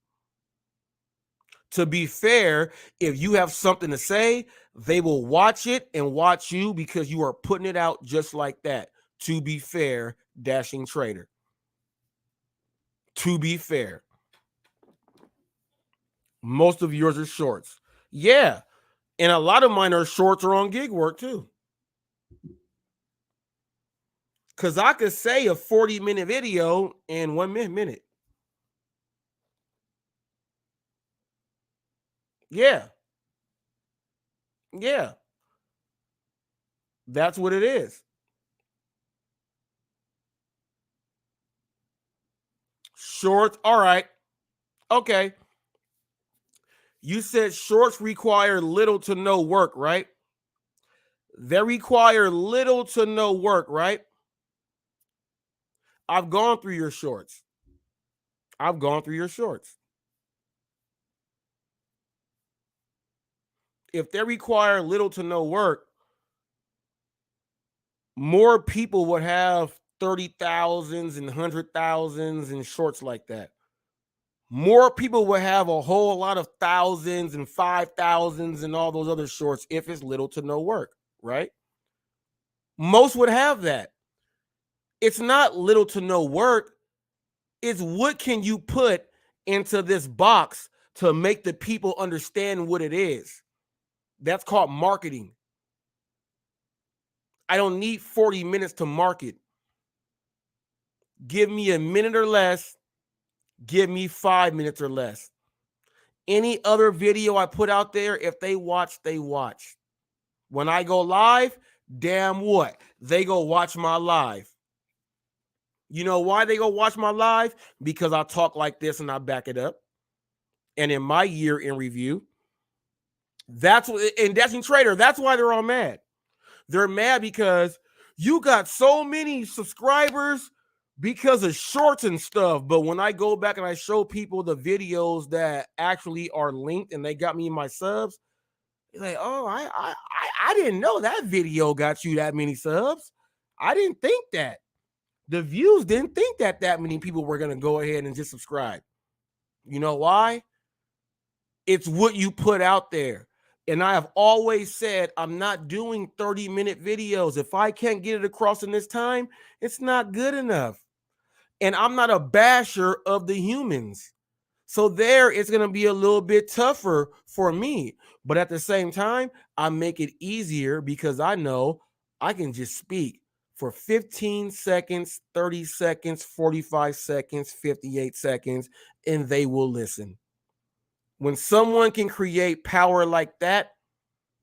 To be fair, if you have something to say, they will watch it and watch you because you are putting it out just like that. To be fair, dashing trader. To be fair. Most of yours are shorts. Yeah. And a lot of mine are shorts or on gig work too. Because I could say a 40-minute video in 1 minute. Yeah. Yeah. That's what it is. Shorts. All right. Okay. You said shorts require little to no work, right? They require little to no work, right? I've gone through your shorts. I've gone through your shorts. If they require little to no work, more people would have 30,000s and 100,000s and shorts like that. More people would have a whole lot of thousands and 5,000s and all those other shorts if it's little to no work, right? Most would have that. It's not little to no work. It's what can you put into this box to make the people understand what it is. That's called marketing. I don't need 40 minutes to market. Give me a minute or less. Give me 5 minutes or less. Any other video I put out there, if they watch, they watch. When I go live, damn what? They go watch my live. You know why they go watch my live? Because I talk like this and I back it up. And in my year in review, that's what, and Dashing Trader, that's why they're all mad. They're mad because you got so many subscribers because of shorts and stuff. But when I go back and I show people the videos that actually are linked and they got me my subs, they're like, oh, I didn't know that video got you that many subs. I didn't think that. The views didn't think that many people were going to go ahead and just subscribe. You know why? It's what you put out there. And I have always said, I'm not doing 30-minute videos. If I can't get it across in this time, it's not good enough. And I'm not a basher of the humans. So there, it's going to be a little bit tougher for me. But at the same time, I make it easier because I know I can just speak for 15 seconds, 30 seconds, 45 seconds, 58 seconds, and they will listen. When someone can create power like that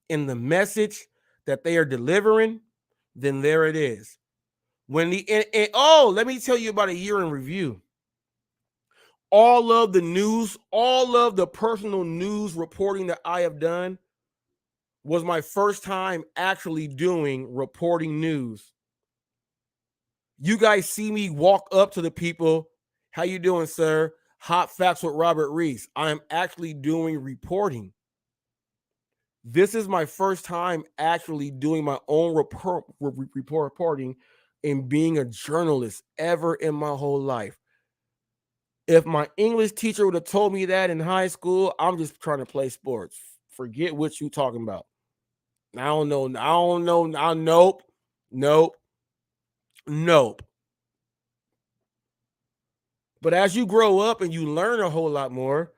in the message that they are delivering, then there it is. When let me tell you about a year in review. All of the news, all of the personal news reporting that I have done was my first time actually doing reporting news. You guys see me walk up to the people. How you doing, sir? Hot Facts with Robert Reese. I am actually doing reporting. This is my first time actually doing my own reporting and being a journalist ever in my whole life. If my English teacher would have told me that in high school, I'm just trying to play sports. Forget what you talking about. I don't know. Nope. But as you grow up and you learn a whole lot more,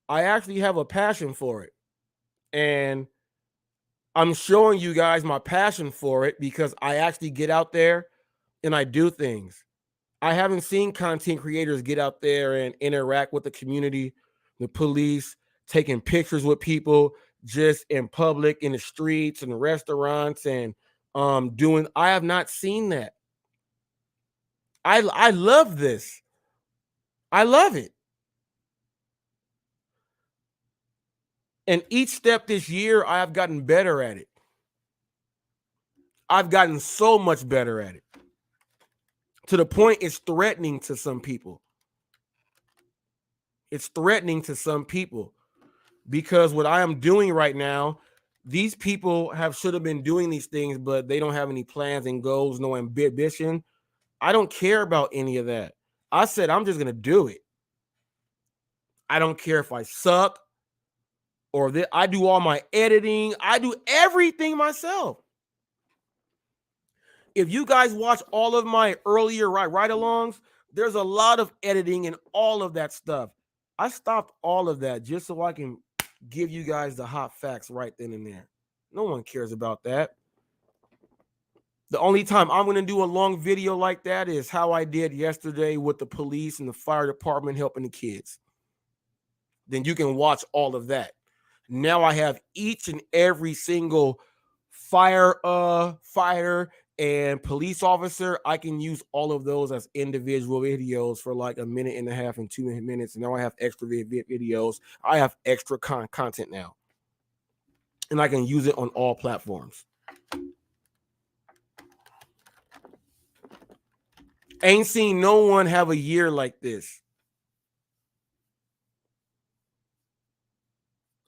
I actually have a passion for it. And I'm showing you guys my passion for it because I actually get out there and I do things. I haven't seen content creators get out there and interact with the community, the police, taking pictures with people just in public, in the streets and restaurants, and I have not seen that. I love this. I love it. And each step this year, I have gotten better at it. I've gotten so much better at it. To the point it's threatening to some people. It's threatening to some people because what I am doing right now, these people should have been doing these things, but they don't have any plans and goals, no ambition. I don't care about any of that. I said, I'm just going to do it. I don't care if I suck or that I do all my editing. I do everything myself. If you guys watch all of my earlier ride-alongs, there's a lot of editing and all of that stuff. I stopped all of that just so I can give you guys the hot facts right then and there. No one cares about that. The only time I'm going to do a long video like that is how I did yesterday with the police and the fire department helping the kids. Then you can watch all of that. Now I have each and every single fighter and police officer. I can use all of those as individual videos for like a minute and a half and 2 minutes. And now I have extra videos. I have extra content now. And I can use it on all platforms. Ain't seen no one have a year like this.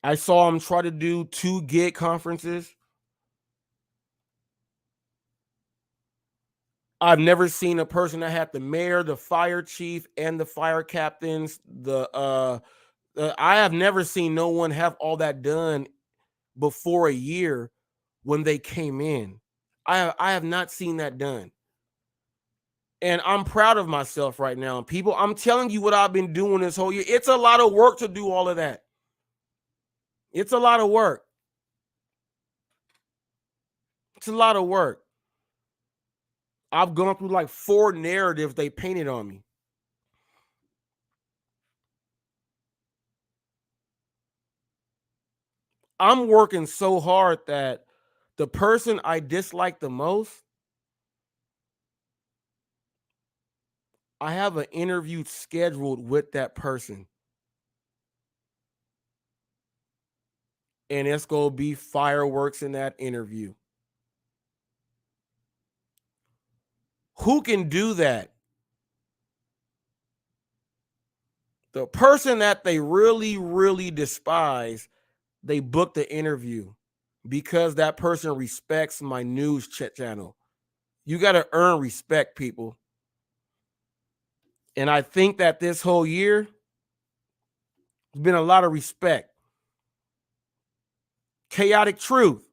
I saw him try to do 2 gig conferences. I've never seen a person that had the mayor, the fire chief, and the fire captains. I have never seen no one have all that done before a year when they came in. I have not seen that done. And I'm proud of myself right now. People, I'm telling you what I've been doing this whole year. It's a lot of work to do all of that. It's a lot of work. It's a lot of work. I've gone through like 4 narratives they painted on me. I'm working so hard that the person I dislike the most, I have an interview scheduled with that person. And it's going to be fireworks in that interview. Who can do that? The person that they really, really despise, they book the interview because that person respects my news channel. You got to earn respect, people. And I think that this whole year has been a lot of respect. Chaotic Truth.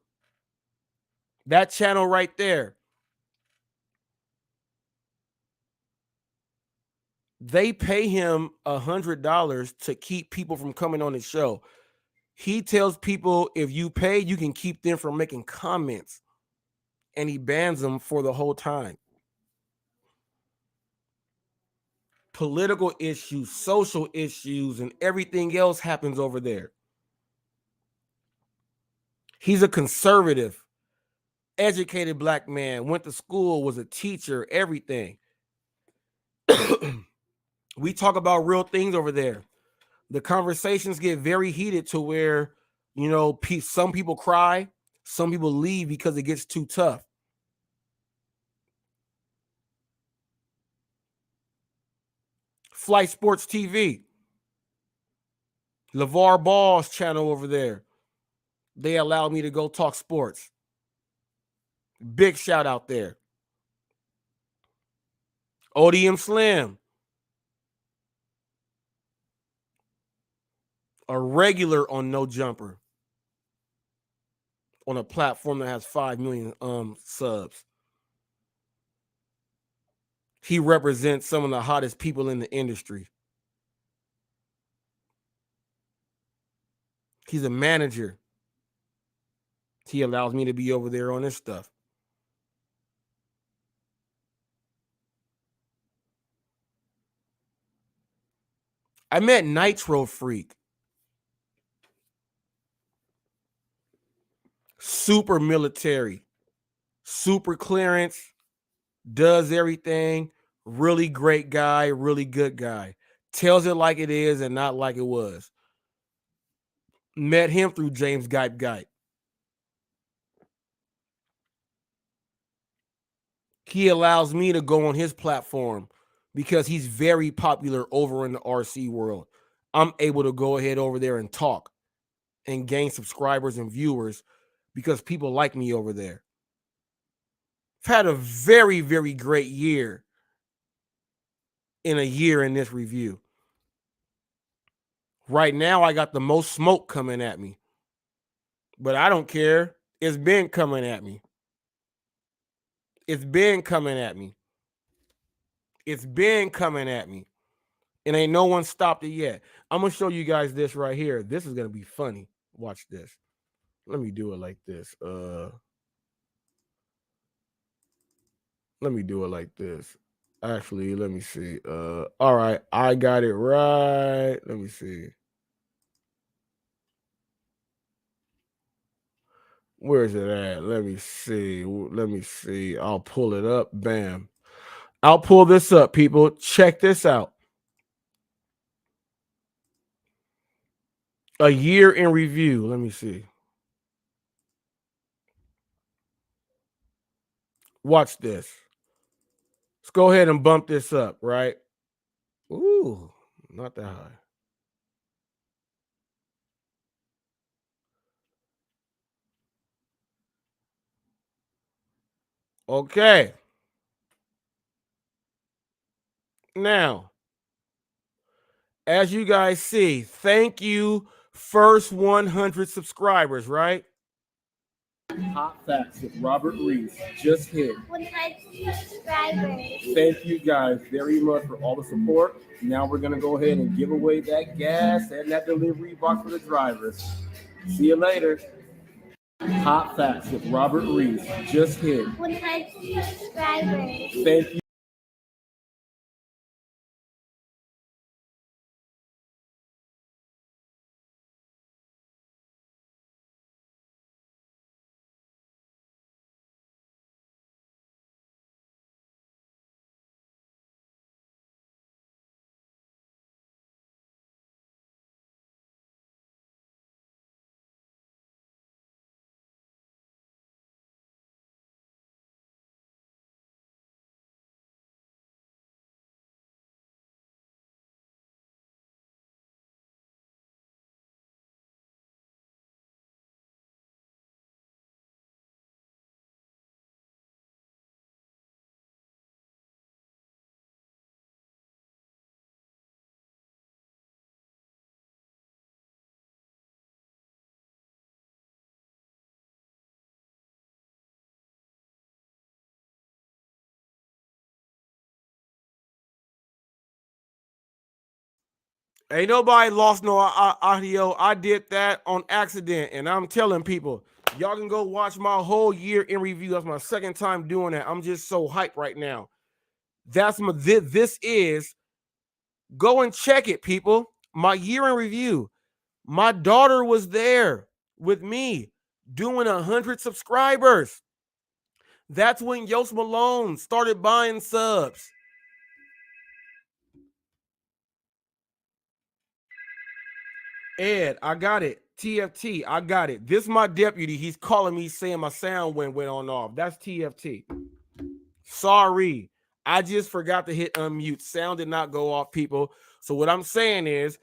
That channel right there. They pay him $100 to keep people from coming on his show. He tells people if you pay, you can keep them from making comments and he bans them for the whole time. Political issues, social issues, and everything else happens over there. He's a conservative, educated black man, went to school, was a teacher, everything. We talk about real things over there. The conversations get very heated to where, you know, some people cry, some people leave because it gets too tough. Flight Sports TV, LeVar Ball's channel over there. They allowed me to go talk sports. Big shout out there. ODM Slim, a regular on No Jumper, on a platform that has 5 million subs. He represents some of the hottest people in the industry. He's a manager. He allows me to be over there on this stuff. I met Nitro Freak. Super military, super clearance, does everything. Really great guy, really good guy. Tells it like it is and not like it was. Met him through James Gype Gype. He allows me to go on his platform because he's very popular over in the RC world. I'm able to go ahead over there and talk and gain subscribers and viewers because people like me over there. I've had a very, very great year in a year in this review. Right now, I got the most smoke coming at me, but I don't care. It's been coming at me. It's been coming at me. It's been coming at me. And ain't no one stopped it yet. I'm going to show you guys this right here. This is going to be funny. Watch this. Let me do it like this. Let me do it like this. Actually, let me see. All right. I got it right. Let me see. Where is it at? Let me see. Let me see. I'll pull it up. Bam. I'll pull this up, people. Check this out. A year in review. Let me see. Watch this. Let's go ahead and bump this up, right? Ooh, not that high. Okay. Now, as you guys see, thank you, first 100 subscribers, right? Hot Facts with Robert Reese just hit 100 subscribers. Thank you guys very much for all the support. Now we're going to go ahead and give away that gas and that delivery box for the drivers. See you later. Hot Facts with Robert Reese just hit 100 subscribers. Thank you. Ain't nobody lost no audio. I did that on accident, and I'm telling people, Y'all can go watch my whole year in review. That's my second time doing that. I'm just so hyped right now. This is, go and check it, people. My year in review. My daughter was there with me doing 100 subscribers. That's when Yost Malone started buying subs. Ed, I got it. TFT, I got it. This is my deputy. He's calling me saying my sound went on off. That's TFT. Sorry. I just forgot to hit unmute. Sound did not go off, people. So what I'm saying is,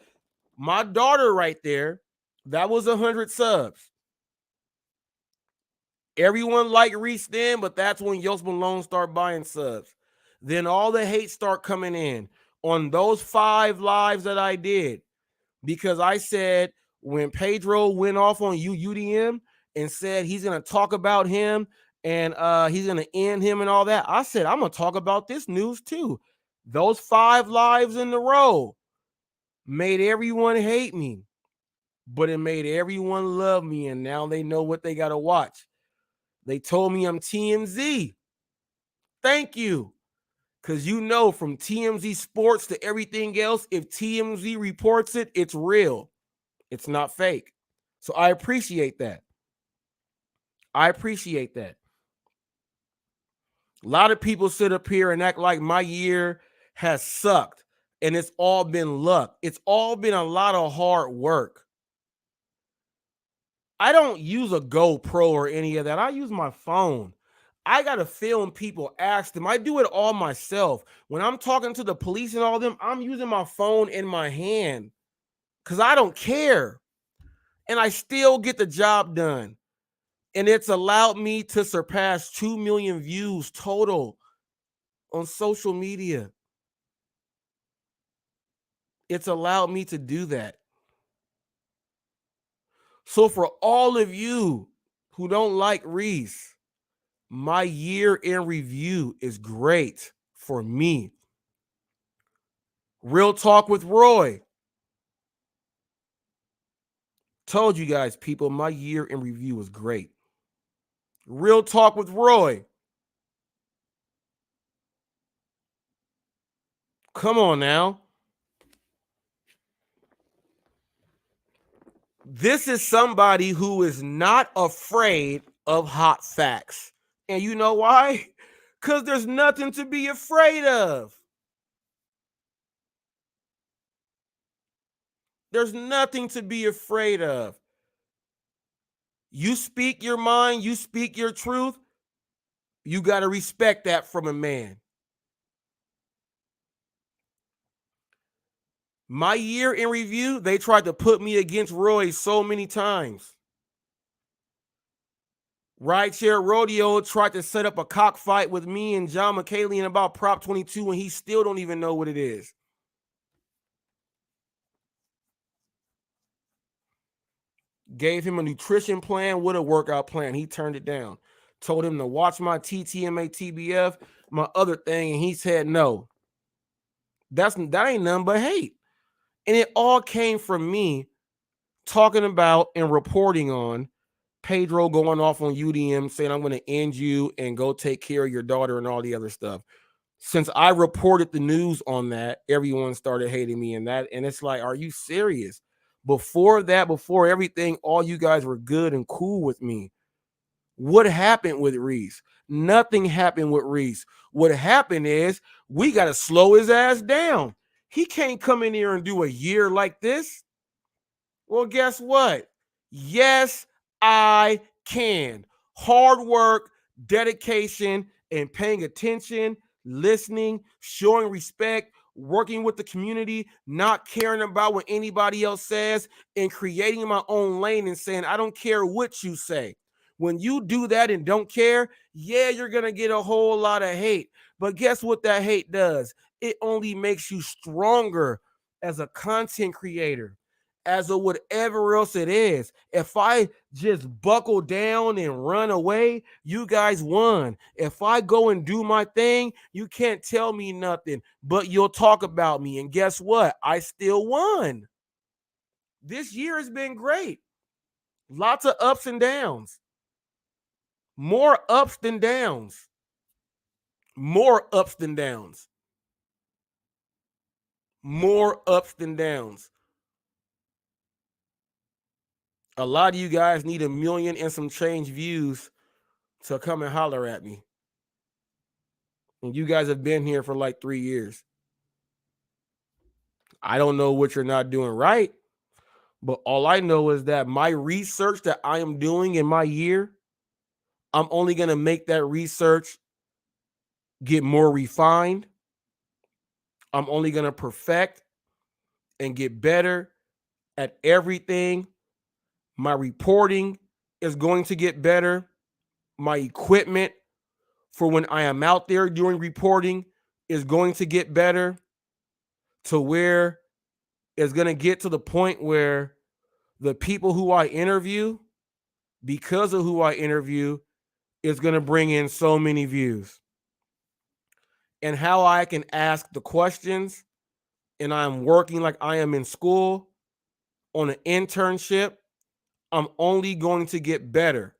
my daughter right there, that was 100 subs. Everyone liked Reese then, but that's when Yost Malone started buying subs. Then all the hate start coming in on those 5 lives that I did. Because I said when Pedro went off on UDM and said he's going to talk about him and he's going to end him and all that, I said, I'm going to talk about this news too. Those 5 lives in a row made everyone hate me, but it made everyone love me. And now they know what they got to watch. They told me I'm TMZ. Thank you. Because you know, from TMZ Sports to everything else, if TMZ reports it, it's real. It's not fake. So I appreciate that. I appreciate that. A lot of people sit up here and act like my year has sucked and it's all been luck. It's all been a lot of hard work. I don't use a GoPro or any of that. I use my phone. I got to film people, ask them. I do it all myself. When I'm talking to the police and all them, I'm using my phone in my hand because I don't care. And I still get the job done. And it's allowed me to surpass 2 million views total on social media. It's allowed me to do that. So for all of you who don't like Reese, my year in review is great for me. Real talk with Roy. Told you guys, people, my year in review was great. Real talk with Roy. Come on now. This is somebody who is not afraid of hot facts. And you know why? Because there's nothing to be afraid of. There's nothing to be afraid of. You speak your mind, you speak your truth, you got to respect that from a man. My year in review, they tried to put me against Roy so many times. Rideshare Rodeo tried to set up a cockfight with me and John McKaylee about Prop 22, and he still don't even know what it is. Gave him a nutrition plan with a workout plan. He turned it down. Told him to watch my TTMA TBF, my other thing, and he said no. That ain't nothing but hate. And it all came from me talking about and reporting on Pedro going off on UDM saying I'm going to end you and go take care of your daughter and all the other stuff. Since I reported the news on that, everyone started hating me and that. And it's like, are you serious? Before that, before everything, all you guys were good and cool with me. What happened with Reese? Nothing happened with Reese. What happened is we got to slow his ass down. He can't come in here and do a year like this. Well, guess what? Yes, I can. Hard work, dedication, and paying attention, listening, showing respect, working with the community, not caring about what anybody else says, and creating my own lane and saying, I don't care what you say. When you do that and don't care, yeah, you're going to get a whole lot of hate. But guess what that hate does? It only makes you stronger as a content creator, as a whatever else it is. If I just buckle down and run away, you guys won. If I go and do my thing, you can't tell me nothing, but you'll talk about me. And guess what? I still won. This year has been great. Lots of ups and downs. More ups than downs. More ups than downs. More ups than downs. A lot of you guys need 1 million and some change views to come and holler at me. And you guys have been here for like 3 years. I don't know what you're not doing right, but all I know is that my research that I am doing in my year, I'm only going to make that research get more refined. I'm only going to perfect and get better at everything. My reporting is going to get better. My equipment for when I am out there doing reporting is going to get better to where it's going to get to the point where the people who I interview, because of who I interview, is going to bring in so many views. And how I can ask the questions, and I'm working like I am in school on an internship, I'm only going to get better.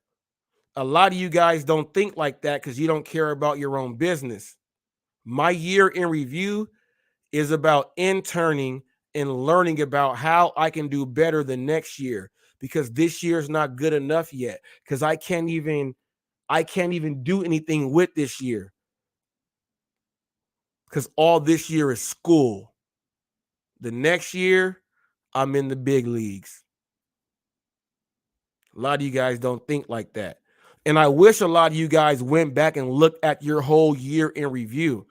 A lot of you guys don't think like that because you don't care about your own business. My year in review is about interning and learning about how I can do better the next year, because this year is not good enough yet, because I can't even do anything with this year, because all this year is school. The next year, I'm in the big leagues. A lot of you guys don't think like that. And I wish a lot of you guys went back and looked at your whole year in review.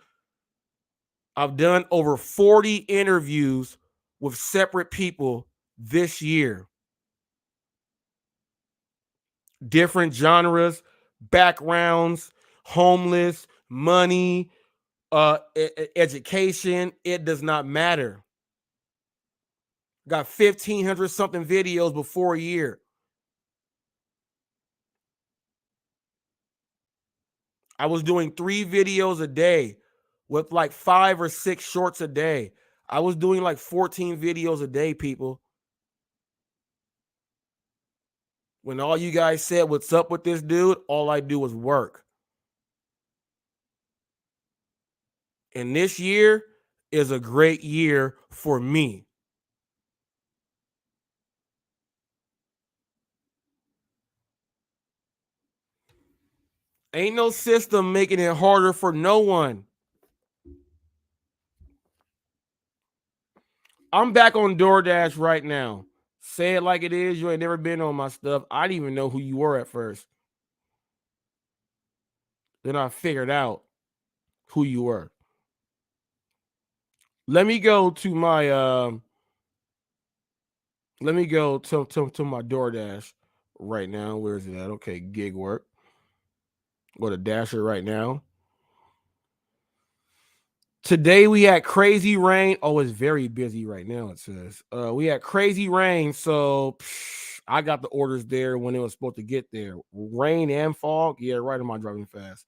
I've done over 40 interviews with separate people this year. Different genres, backgrounds, homeless, money, education. It does not matter. Got 1,500 something videos before a year. I was doing 3 videos a day with like 5 or 6 shorts a day. I was doing like 14 videos a day, people. When all you guys said, "What's up with this dude?" all I do was work. And this year is a great year for me. Ain't no system making it harder for no one. I'm back on DoorDash right now. Say it like it is. You ain't never been on my stuff. I didn't even know who you were at first. Then I figured out who you were. Let me go to my my DoorDash right now. Where is it at? Okay, gig work. Go to Dasher right now. Today we had crazy rain. Oh, it's very busy right now, it says. We had crazy rain, so I got the orders there when it was supposed to get there. Rain and fog. Yeah, right. Am I driving fast?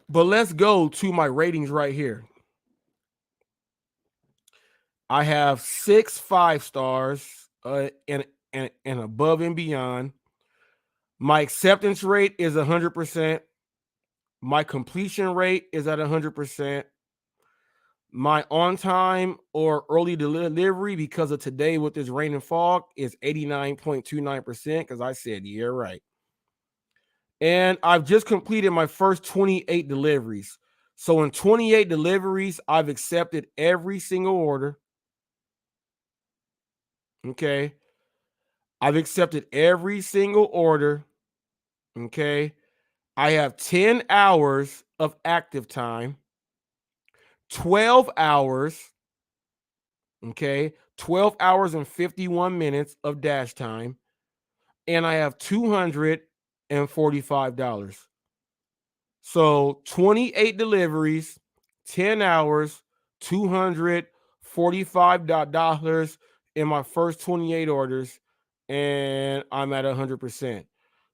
But let's go to my ratings right here. I have 6 5-stars and above and beyond. My acceptance rate is 100%. My completion rate is at 100%. My on time or early delivery, because of today with this rain and fog, is 89.29%, because I said, yeah, right. And I've just completed my first 28 deliveries. So in 28 deliveries, I've accepted every single order. Okay. I've accepted every single order. Okay. I have 10 hours of active time, 12 hours. Okay. 12 hours and 51 minutes of dash time. And I have $245. So 28 deliveries, 10 hours, $245 in my first 28 orders, and I'm at 100%.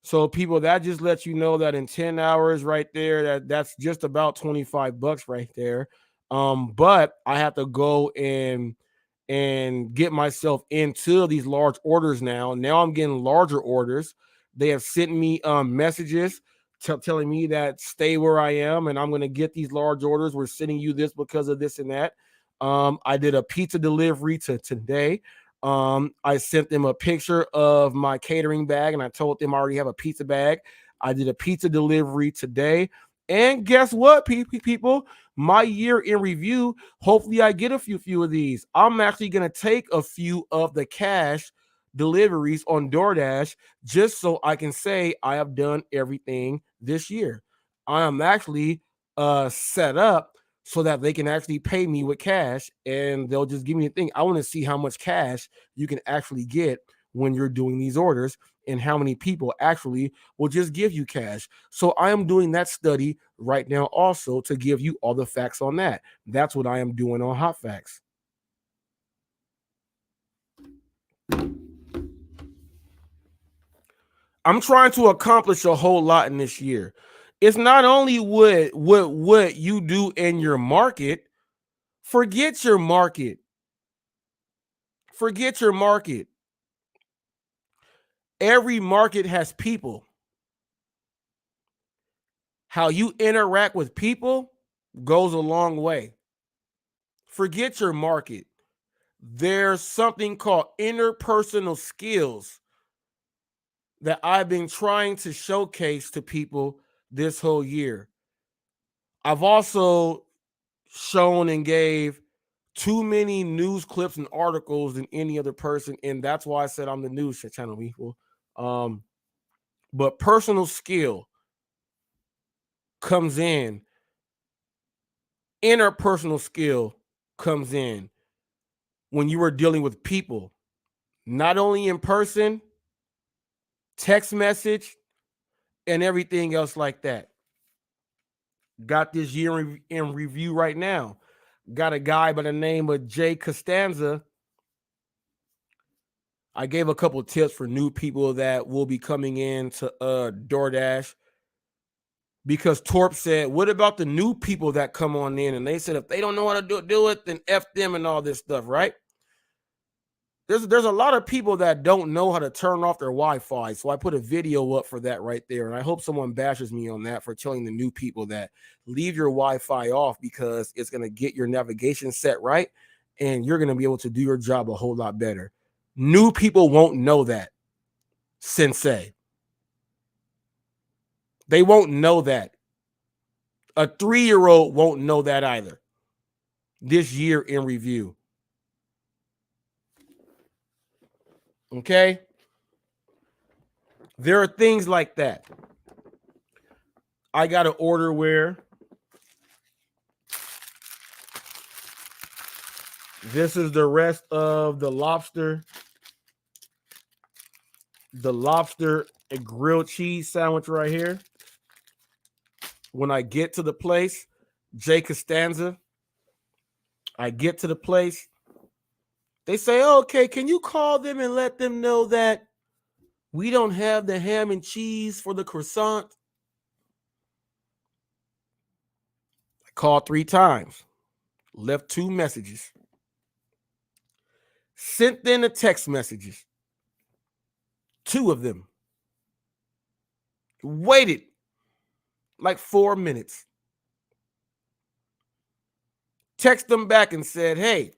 So people, that just lets you know that in 10 hours right there, that's just about $25 right there. But I have to go and and get myself into these large orders now. Now I'm getting larger orders. They have sent me messages telling me that stay where I am and I'm going to get these large orders. We're sending you this because of this and that. I did a pizza delivery today. I sent them a picture of my catering bag and I told them I already have a pizza bag. I did a pizza delivery today. And guess what, people? My year in review, hopefully I get a few of these. I'm actually going to take a few of the cash deliveries on DoorDash just so I can say I have done everything this year. I am actually set up so that they can actually pay me with cash and they'll just give me a thing. I want to see how much cash you can actually get when you're doing these orders and how many people actually will just give you cash. So I am doing that study right now also to give you all the facts on that. That's what I am doing on Hot Facts. I'm trying to accomplish a whole lot in this year. It's not only what you do in your market. Forget your market. Forget your market. Every market has people. How you interact with people goes a long way. Forget your market. There's something called interpersonal skills that I've been trying to showcase to people this whole year. I've also shown and gave too many news clips and articles than any other person, and that's why I said I'm the news channel people. But personal skill comes in. Interpersonal skill comes in when you are dealing with people, not only in person, text message, and everything else like that. Got this year in review right now. Got a guy by the name of Jay Costanza. I gave a couple tips for new people that will be coming in to DoorDash because Torp said, what about the new people that come on in? And they said, if they don't know how to do it, then F them and all this stuff, right? There's a lot of people that don't know how to turn off their Wi-Fi. So I put a video up for that right there. And I hope someone bashes me on that for telling the new people that leave your Wi-Fi off because it's going to get your navigation set right. And you're going to be able to do your job a whole lot better. New people won't know that, sensei. They won't know that. A 3-year-old won't know that either. This year in review. Okay? There are things like that. I got an order where this is the rest of the lobster and grilled cheese sandwich right here. When I get to the place, Jay Costanza, I get to the place. They say, okay, can you call them and let them know that we don't have the ham and cheese for the croissant? I called 3 times, left 2 messages, sent in the text messages, 2 of them, waited like 4 minutes, text them back and said, hey,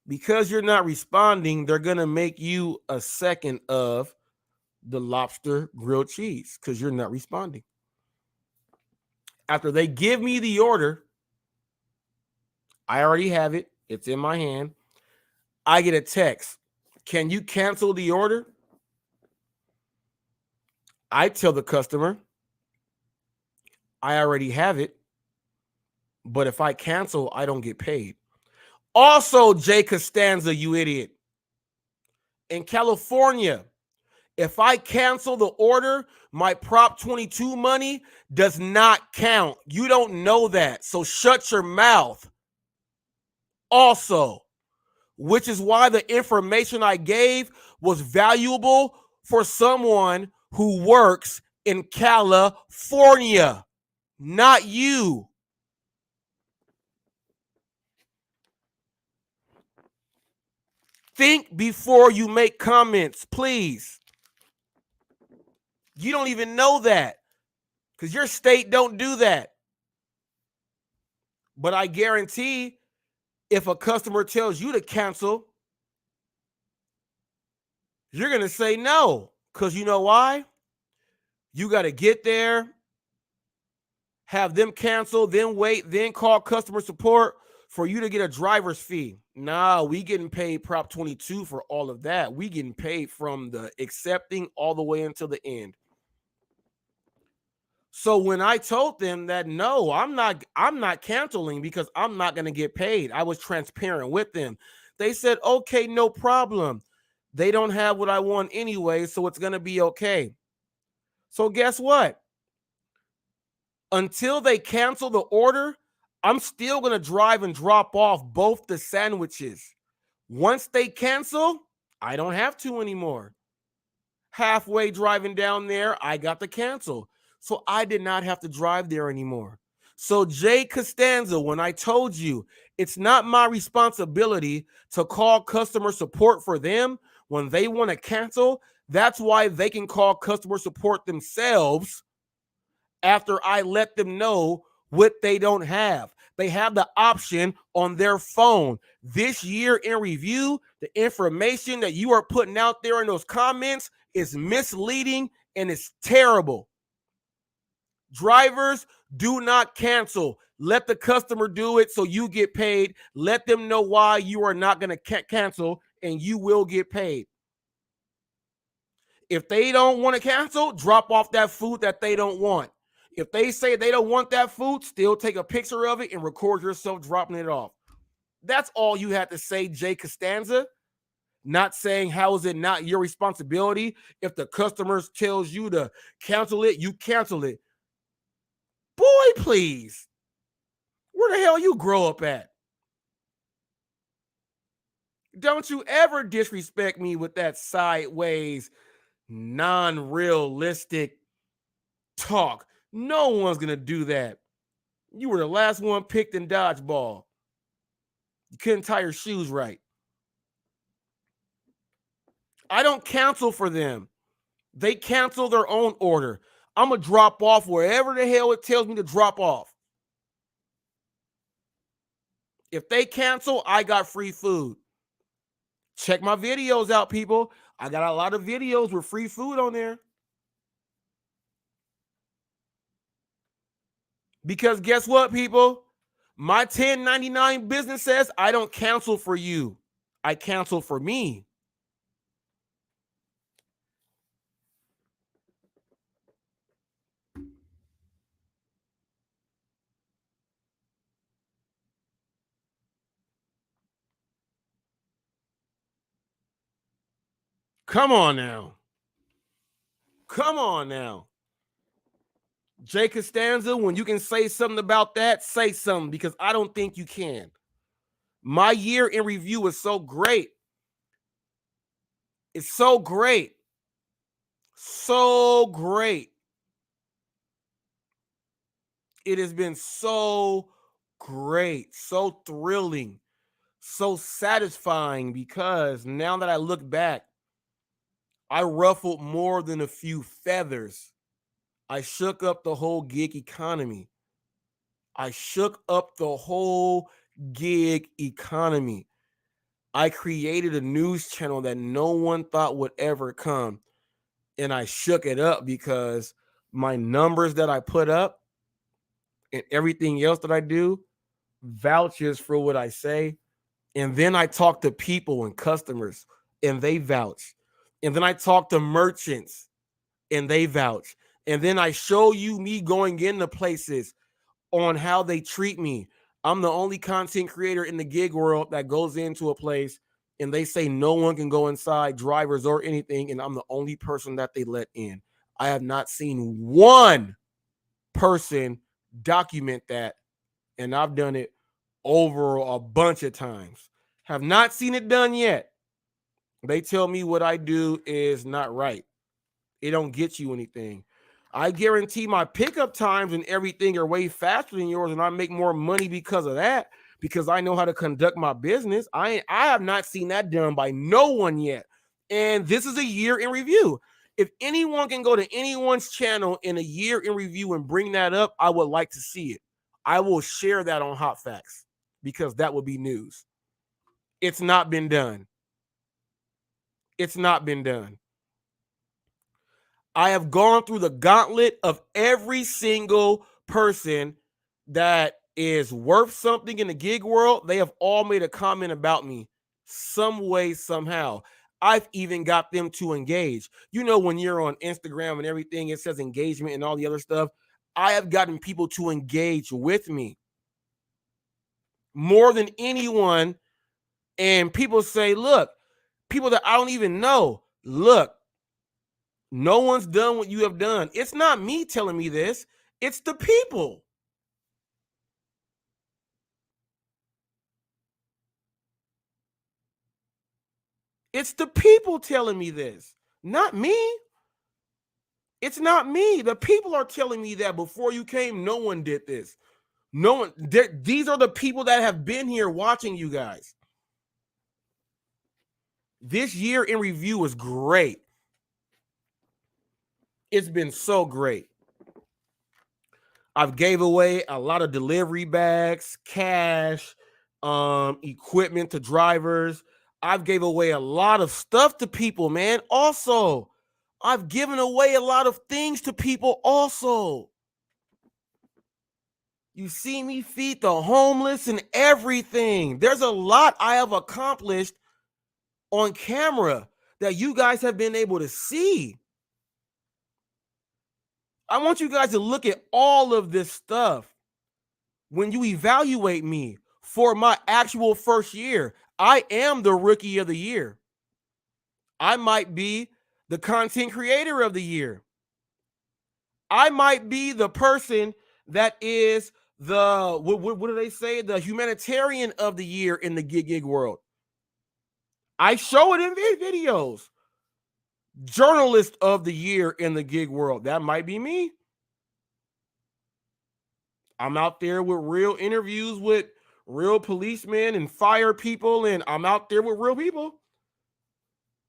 because you're not responding, they're going to make you a second of the lobster grilled cheese because you're not responding. After they give me the order, I already have it. It's in my hand. I get a text. Can you cancel the order? I tell the customer, I already have it, but if I cancel, I don't get paid. Also, Jay Costanza, you idiot. In California, if I cancel the order, my Prop 22 money does not count. You don't know that, so shut your mouth. Also, which is why the information I gave was valuable for someone who works in California, not you. Think before you make comments, please. You don't even know that because your state don't do that. But I guarantee if a customer tells you to cancel, you're going to say no. Because you know why? You got to get there, have them cancel, then wait, then call customer support for you to get a driver's fee. Nah, we getting paid Prop 22 for all of that. We getting paid from the accepting all the way until the end. So when I told them that no, I'm not canceling because I'm not going to get paid, I was transparent with them. They said, okay, no problem. They don't have what I want anyway, so it's going to be okay. So guess what? Until they cancel the order, I'm still going to drive and drop off both the sandwiches. Once they cancel, I don't have to anymore. Halfway driving down there, I got to cancel. So I did not have to drive there anymore. So Jay Costanza, when I told you it's not my responsibility to call customer support for them when they want to cancel, that's why they can call customer support themselves after I let them know what they don't have. They have the option on their phone. This year in review, the information that you are putting out there in those comments is misleading and it's terrible. Drivers, do not cancel. Let the customer do it so you get paid. Let them know why you are not going to cancel and you will get paid. If they don't want to cancel, drop off that food that they don't want. If they say they don't want that food, still take a picture of it and record yourself dropping it off. That's all you had to say, Jay Costanza. Not saying how is it not your responsibility. If the customer tells you to cancel it, you cancel it. Boy, please. Where the hell you grow up at? Don't you ever disrespect me with that sideways, non-realistic talk. No one's going to do that. You were the last one picked in dodgeball. You couldn't tie your shoes right. I don't cancel for them. They cancel their own order. I'm going to drop off wherever the hell it tells me to drop off. If they cancel, I got free food. Check my videos out, people. I got a lot of videos with free food on there. Because guess what, people? My 1099 business says I don't cancel for you. I cancel for me. Come on now. Come on now. Jay Costanza, when you can say something about that, say something because I don't think you can. My year in review is so great. It's so great. So great. It has been so great, so thrilling, so satisfying because now that I look back, I ruffled more than a few feathers. I shook up the whole gig economy. I shook up the whole gig economy. I created a news channel that no one thought would ever come. And I shook it up because my numbers that I put up and everything else that I do vouches for what I say. And then I talk to people and customers and they vouch. And then I talk to merchants and they vouch. And then I show you me going into places on how they treat me. I'm the only content creator in the gig world that goes into a place and they say no one can go inside, drivers or anything, and I'm the only person that they let in. I have not seen one person document that, and I've done it over a bunch of times. Have not seen it done yet. They tell me what I do is not right. It don't get you anything. I guarantee my pickup times and everything are way faster than yours, and I make more money because of that. because I know how to conduct my business. I have not seen that done by no one yet. And this is a year in review. If anyone can go to anyone's channel in a year in review and bring that up, I would like to see it. I will share that on Hot Facts because that would be news. It's not been done. It's not been done. I have gone through the gauntlet of every single person that is worth something in the gig world. They have all made a comment about me some way, somehow. I've even got them to engage. You know, when you're on Instagram and everything, it says engagement and all the other stuff. I have gotten people to engage with me more than anyone. And people say, look, people that I don't even know, look, no one's done what you have done. It's not me telling me this. It's the people. It's the people telling me this, not me. It's not me. The people are telling me that before you came, no one did this. No one. These are the people that have been here watching you guys. This year in review is great. It's been so great. I've gave away a lot of delivery bags, cash, equipment to drivers. I've gave away a lot of stuff to people, man. Also, I've given away a lot of things to people also. You see me feed the homeless and everything. There's a lot I have accomplished on camera that you guys have been able to see. I want you guys to look at all of this stuff when you evaluate me for my actual first year. I am the rookie of the year. I might be the content creator of the year. I might be the person that is the, what do they say? The humanitarian of the year in the gig world. I show it in videos. Journalist of the year in the gig world. That might be me. I'm out there with real interviews with real policemen and fire people, and I'm out there with real people.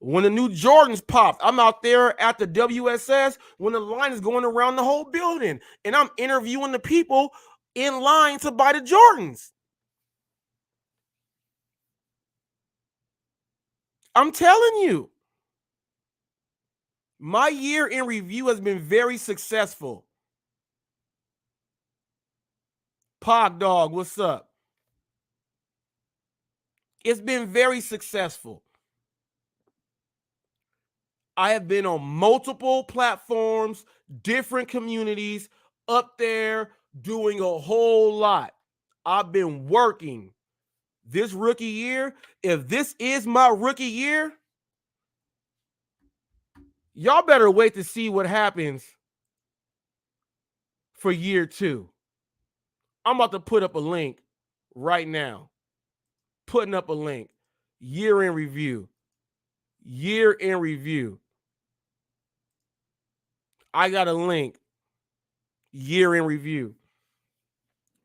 When the new Jordans popped, I'm out there at the WSS when the line is going around the whole building, and I'm interviewing the people in line to buy the Jordans. I'm telling you, my year in review has been very successful. Pog Dog, what's up? It's been very successful. I have been on multiple platforms, different communities, up there doing a whole lot. I've been working. This rookie year, if this is my rookie year, y'all better wait to see what happens for year 2. I'm about to put up a link right now. Putting up a link. Year in review. Year in review. I got a link. Year in review.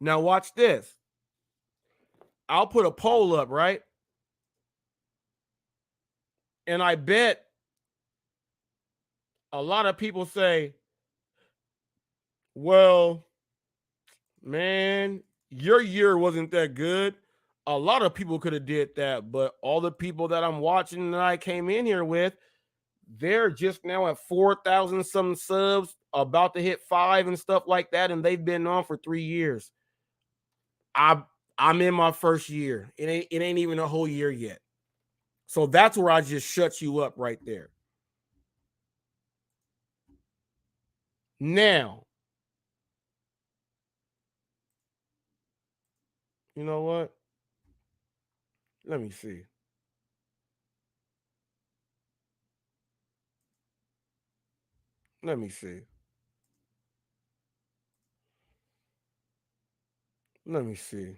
Now watch this. I'll put a poll up, right? And I bet a lot of people say, well, man, your year wasn't that good. A lot of people could have did that, but all the people that I'm watching that I came in here with, they're just now at 4,000 some subs, about to hit 5 and stuff like that, and they've been on for 3 years. I'm in my first year. It ain't even a whole year yet. So that's where I just shut you up right there. Now, you know what? Let me see. Let me see. Let me see.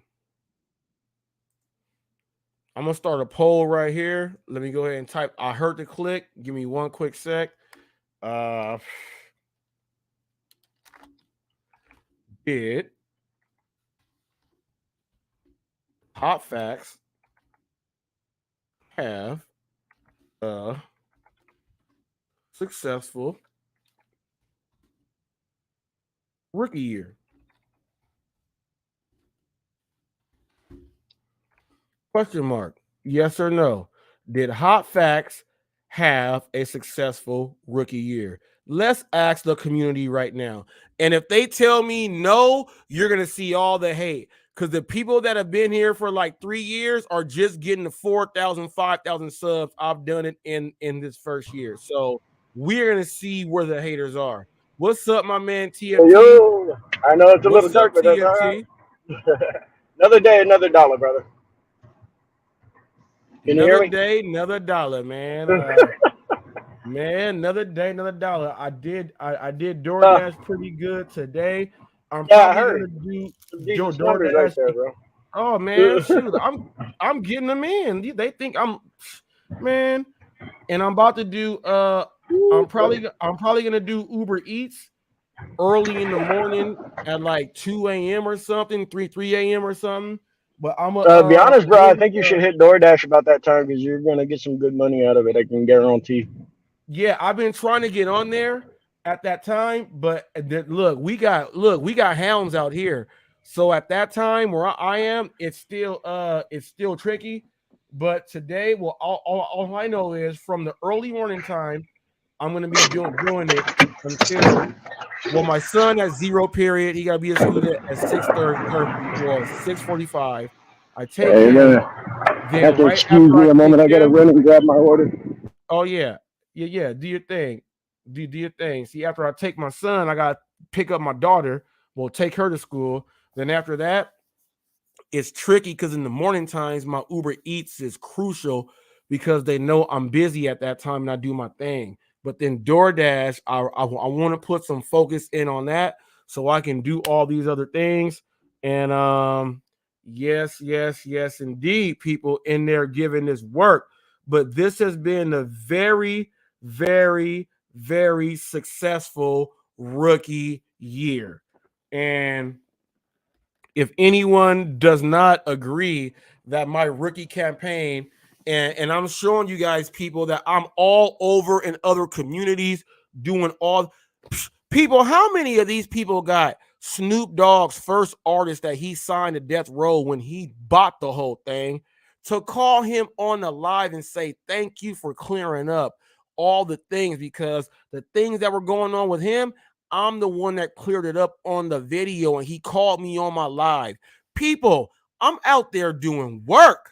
I'm going to start a poll right here. Let me go ahead and type. I heard the click. Give me one quick sec. Did Hot facts have a successful rookie year? Question mark. Yes or no? Did Hot Facts have a successful rookie year? Let's ask the community right now. And if they tell me no, you're going to see all the hate. Because the people that have been here for like 3 years are just getting the 4,000, 5,000 subs. I've done it in this first year. So we're going to see where the haters are. What's up, my man Hey, TFT? yo, I know it's a little What's up, dark, but that's all right. TFT? Another day, another dollar, brother. Can you hear Another me? day, another dollar, man. Man, another day, another dollar. I did uh, DoorDash pretty good today. I'm yeah, I probably heard gonna do some decent numbers right DoorDash. there, bro. Oh man, shoot, I'm getting them in. They think I'm man, and I'm about to do I'm probably gonna do Uber Eats early in the morning at like 2 a.m. or something, 3 a.m. or something. But I'm a Be honest, bro. I really think you should hit DoorDash about that time because you're gonna get some good money out of it. I can guarantee. Yeah, I've been trying to get on there at that time, but look, we got hounds out here. So at that time where I am, it's still tricky. But today, well, all I know is from the early morning time, I'm gonna be doing it until well, my son has zero period. He gotta be at school at 6:30, well, 6:45. I take Hey, him, man, then have to right excuse after I me a take moment. I gotta him. run and grab my order. Oh yeah, yeah. Do your thing. Do your thing. See, after I take my son, I gotta pick up my daughter. We'll take her to school. Then after that, it's tricky because in the morning times, my Uber Eats is crucial because they know I'm busy at that time and I do my thing. But then DoorDash, I want to put some focus in on that so I can do all these other things. And yes, indeed, people in there giving this work. But this has been a very, very, very successful rookie year. And if anyone does not agree that my rookie campaign, and I'm showing you guys people that I'm all over in other communities doing all people, how many of these people got Snoop Dogg's first artist that he signed to Death Row when he bought the whole thing to call him on the live and say thank you for clearing up all the things, because the things that were going on with him, I'm the one that cleared it up on the video and he called me on my live. People, I'm out there doing work.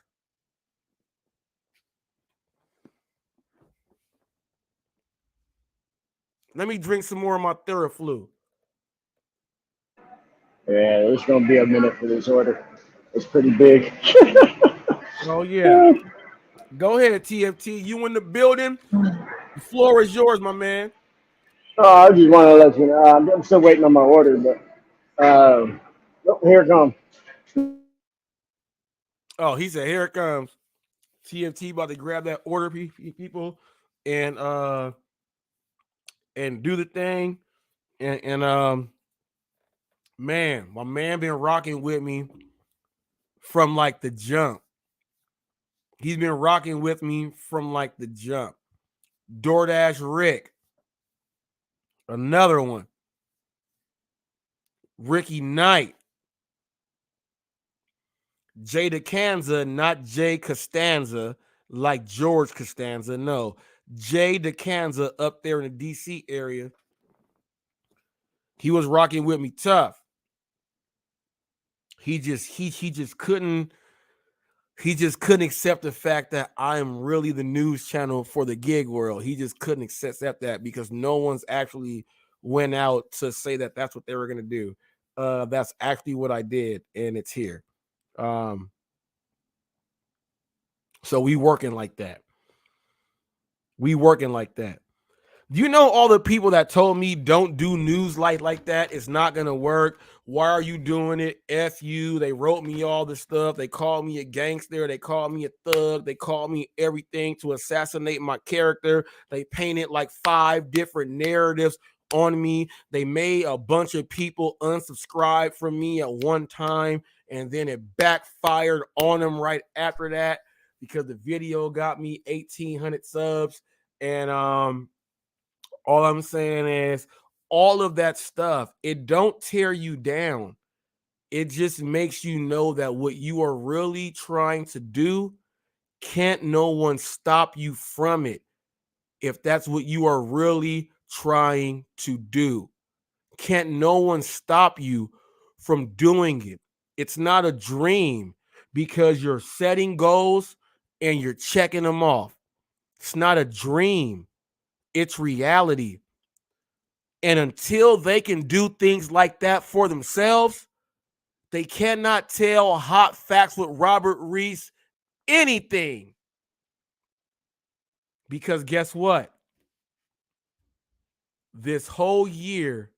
Let me drink some more of my Theraflu. Yeah, it's gonna be a minute for this order. It's pretty big. Oh, yeah. Go ahead, TFT. You in the building? The floor is yours, my man. Oh, I just want to let you know. I'm still waiting on my order, but oh, here it comes. Oh, he said, here it comes. TFT about to grab that order, people, and do the thing. And man, my man been rocking with me from like the jump. He's been rocking with me from like the jump. DoorDash Rick, another one. Ricky Knight, Jay DeCanza, not Jay Costanza, like George Costanza. No, Jay DeCanza up there in the DC area. He was rocking with me tough. He just couldn't accept the fact that I am really the news channel for the gig world. He just couldn't accept that because no one's actually went out to say that that's what they were going to do. That's actually what I did, and it's here. Um, so we working like that. We working like that. Do you know all the people that told me don't do news like that? It's not gonna work. Why are you doing it? F you. They wrote me all the stuff. They called me a gangster. They called me a thug. They called me everything to assassinate my character. They painted like 5 different narratives on me. They made a bunch of people unsubscribe from me at one time. and then it backfired on them right after that because the video got me 1,800 subs. And all I'm saying is all of that stuff, it don't tear you down. It just makes you know that what you are really trying to do, can't no one stop you from it if that's what you are really trying to do. Can't no one stop you from doing it. It's not a dream because you're setting goals and you're checking them off. It's not a dream. It's reality. And until they can do things like that for themselves, they cannot tell Hot Facts with Robert Reese anything. Because guess what? This whole year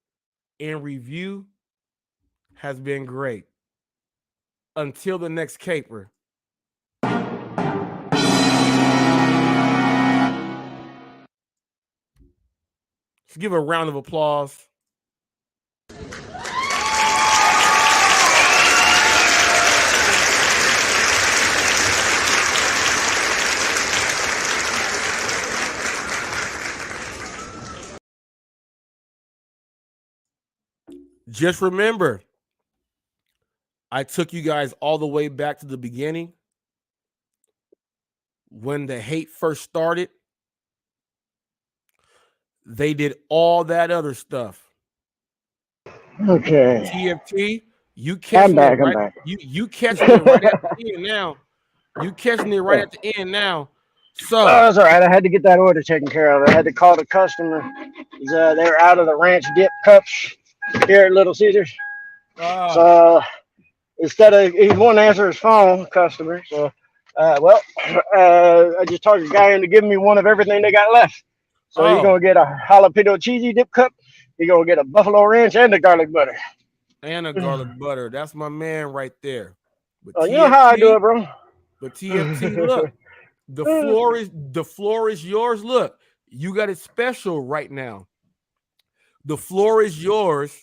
in review has been great. Until the next caper. Let's give a round of applause. Just remember, I took you guys all the way back to the beginning when the hate first started. They did all that other stuff. Okay. TFT, you catching I'm it right. back. You catching it right at the end now. You catching it right at the end now. So oh, that's all right. I had to get that order taken care of. I had to call the customer. They're out of the ranch dip cups here at Little Caesars. So instead of he won't answer his phone, customer. So I just talked the guy into giving me one of everything they got left. So you're gonna get a jalapeno cheesy dip cup. You're gonna get a buffalo ranch and the garlic butter. And a garlic butter. That's my man right there. But you know how I do it, bro. But TFT, look, the floor is yours. Look, you got it special right now. The floor is yours.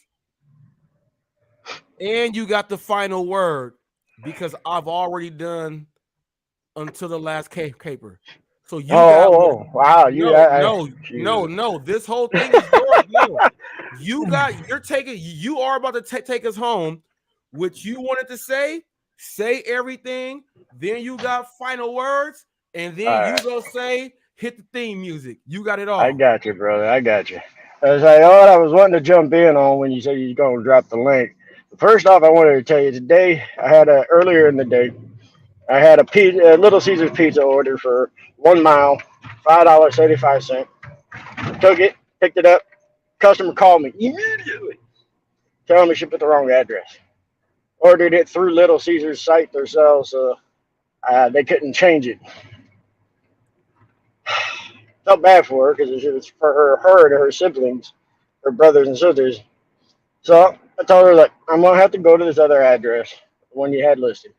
And you got the final word because I've already done until the last caper. So you wow. No. This whole thing is yours. No. You are about to take us home. What you wanted to say everything. Then you got final words, and then you go hit the theme music. You got it all. I got you, brother. I got you. I was wanting to jump in on when you said you're going to drop the link. First off, I wanted to tell you today, earlier in the day, I had a Little Caesars pizza order for 1 mile, $5.75. Took it, picked it up. Customer called me immediately, telling me she put the wrong address. Ordered it through Little Caesars site themselves, so they couldn't change it. Felt bad for her because it was for her and her siblings, her brothers and sisters. So I told her, look, I'm going to have to go to this other address, the one you had listed.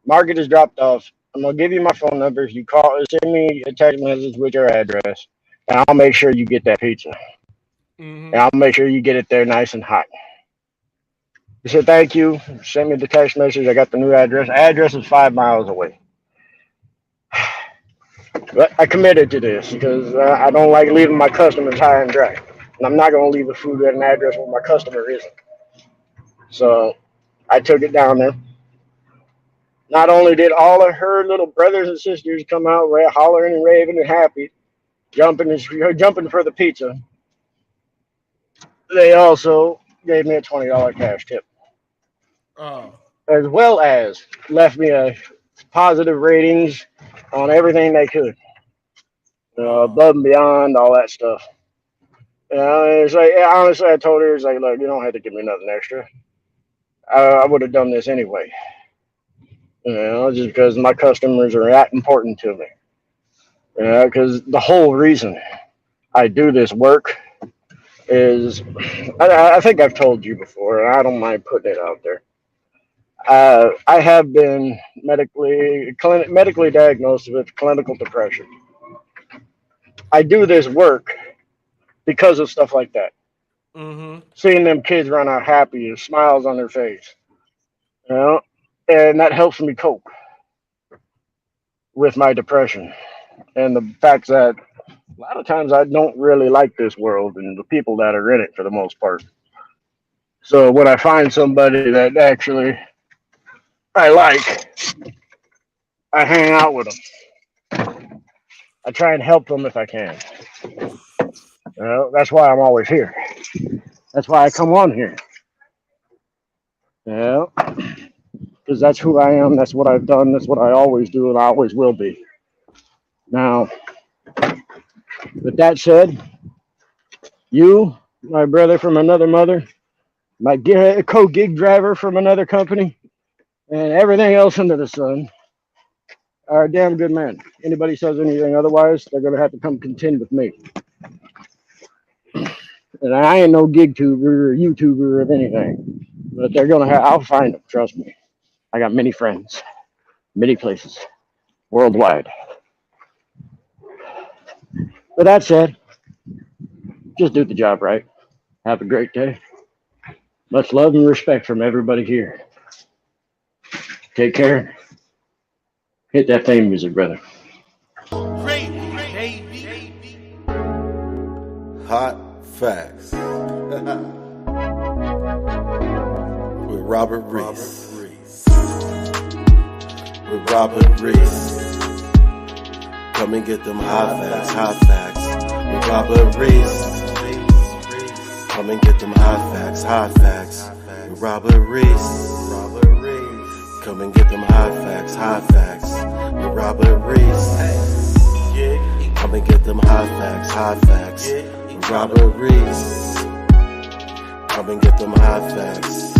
Market is dropped off. I'm going to give you my phone number. If you call, send me a text message with your address, and I'll make sure you get that pizza. And I'll make sure you get it there nice and hot. He said, thank you. Send me the text message. I got the new address. The address is 5 miles away. But I committed to this because I don't like leaving my customers high and dry. And I'm not going to leave the food at an address where my customer isn't. So I took it down there. Not only did all of her little brothers and sisters come out hollering and raving and happy, jumping for the pizza, they also gave me a $20 cash tip. As well as left me a positive ratings on everything they could. Above and beyond, all that stuff. It's like, honestly, I told her, it's like, look, you don't have to give me nothing extra. I would have done this anyway. Just because my customers are that important to me. Because the whole reason I do this work is, I think I've told you before, and I don't mind putting it out there. I have been medically diagnosed with clinical depression. I do this work because of stuff like that. Seeing them kids run out happy, smiles on their face. And that helps me cope with my depression and the fact that a lot of times I don't really like this world and the people that are in it for the most part. So when I find somebody that actually I like, I hang out with them. I try and help them if I can. That's why I'm always here. That's why I come on here. Yeah, because that's who I am. That's what I've done. That's what I always do, and I always will be. Now, with that said, you, my brother from another mother, my co-gig driver from another company, and everything else under the sun are a damn good man. Anybody says anything otherwise, they're going to have to come contend with me. And I ain't no gig tuber or YouTuber of anything, but they're going to have, I'll find them, trust me. I got many friends, many places, worldwide. With that said, just do the job right. Have a great day. Much love and respect from everybody here. Take care. Hit that theme music, brother. Hot Facts with Robert Reese. With Robert Reese. Come and get them hot facts with Robert Reese. Come and get them hot facts with Robert Reese. Come and get them hot facts with Robert Reese. Come and get them hot facts with Robert Reese. Come and get them hot facts.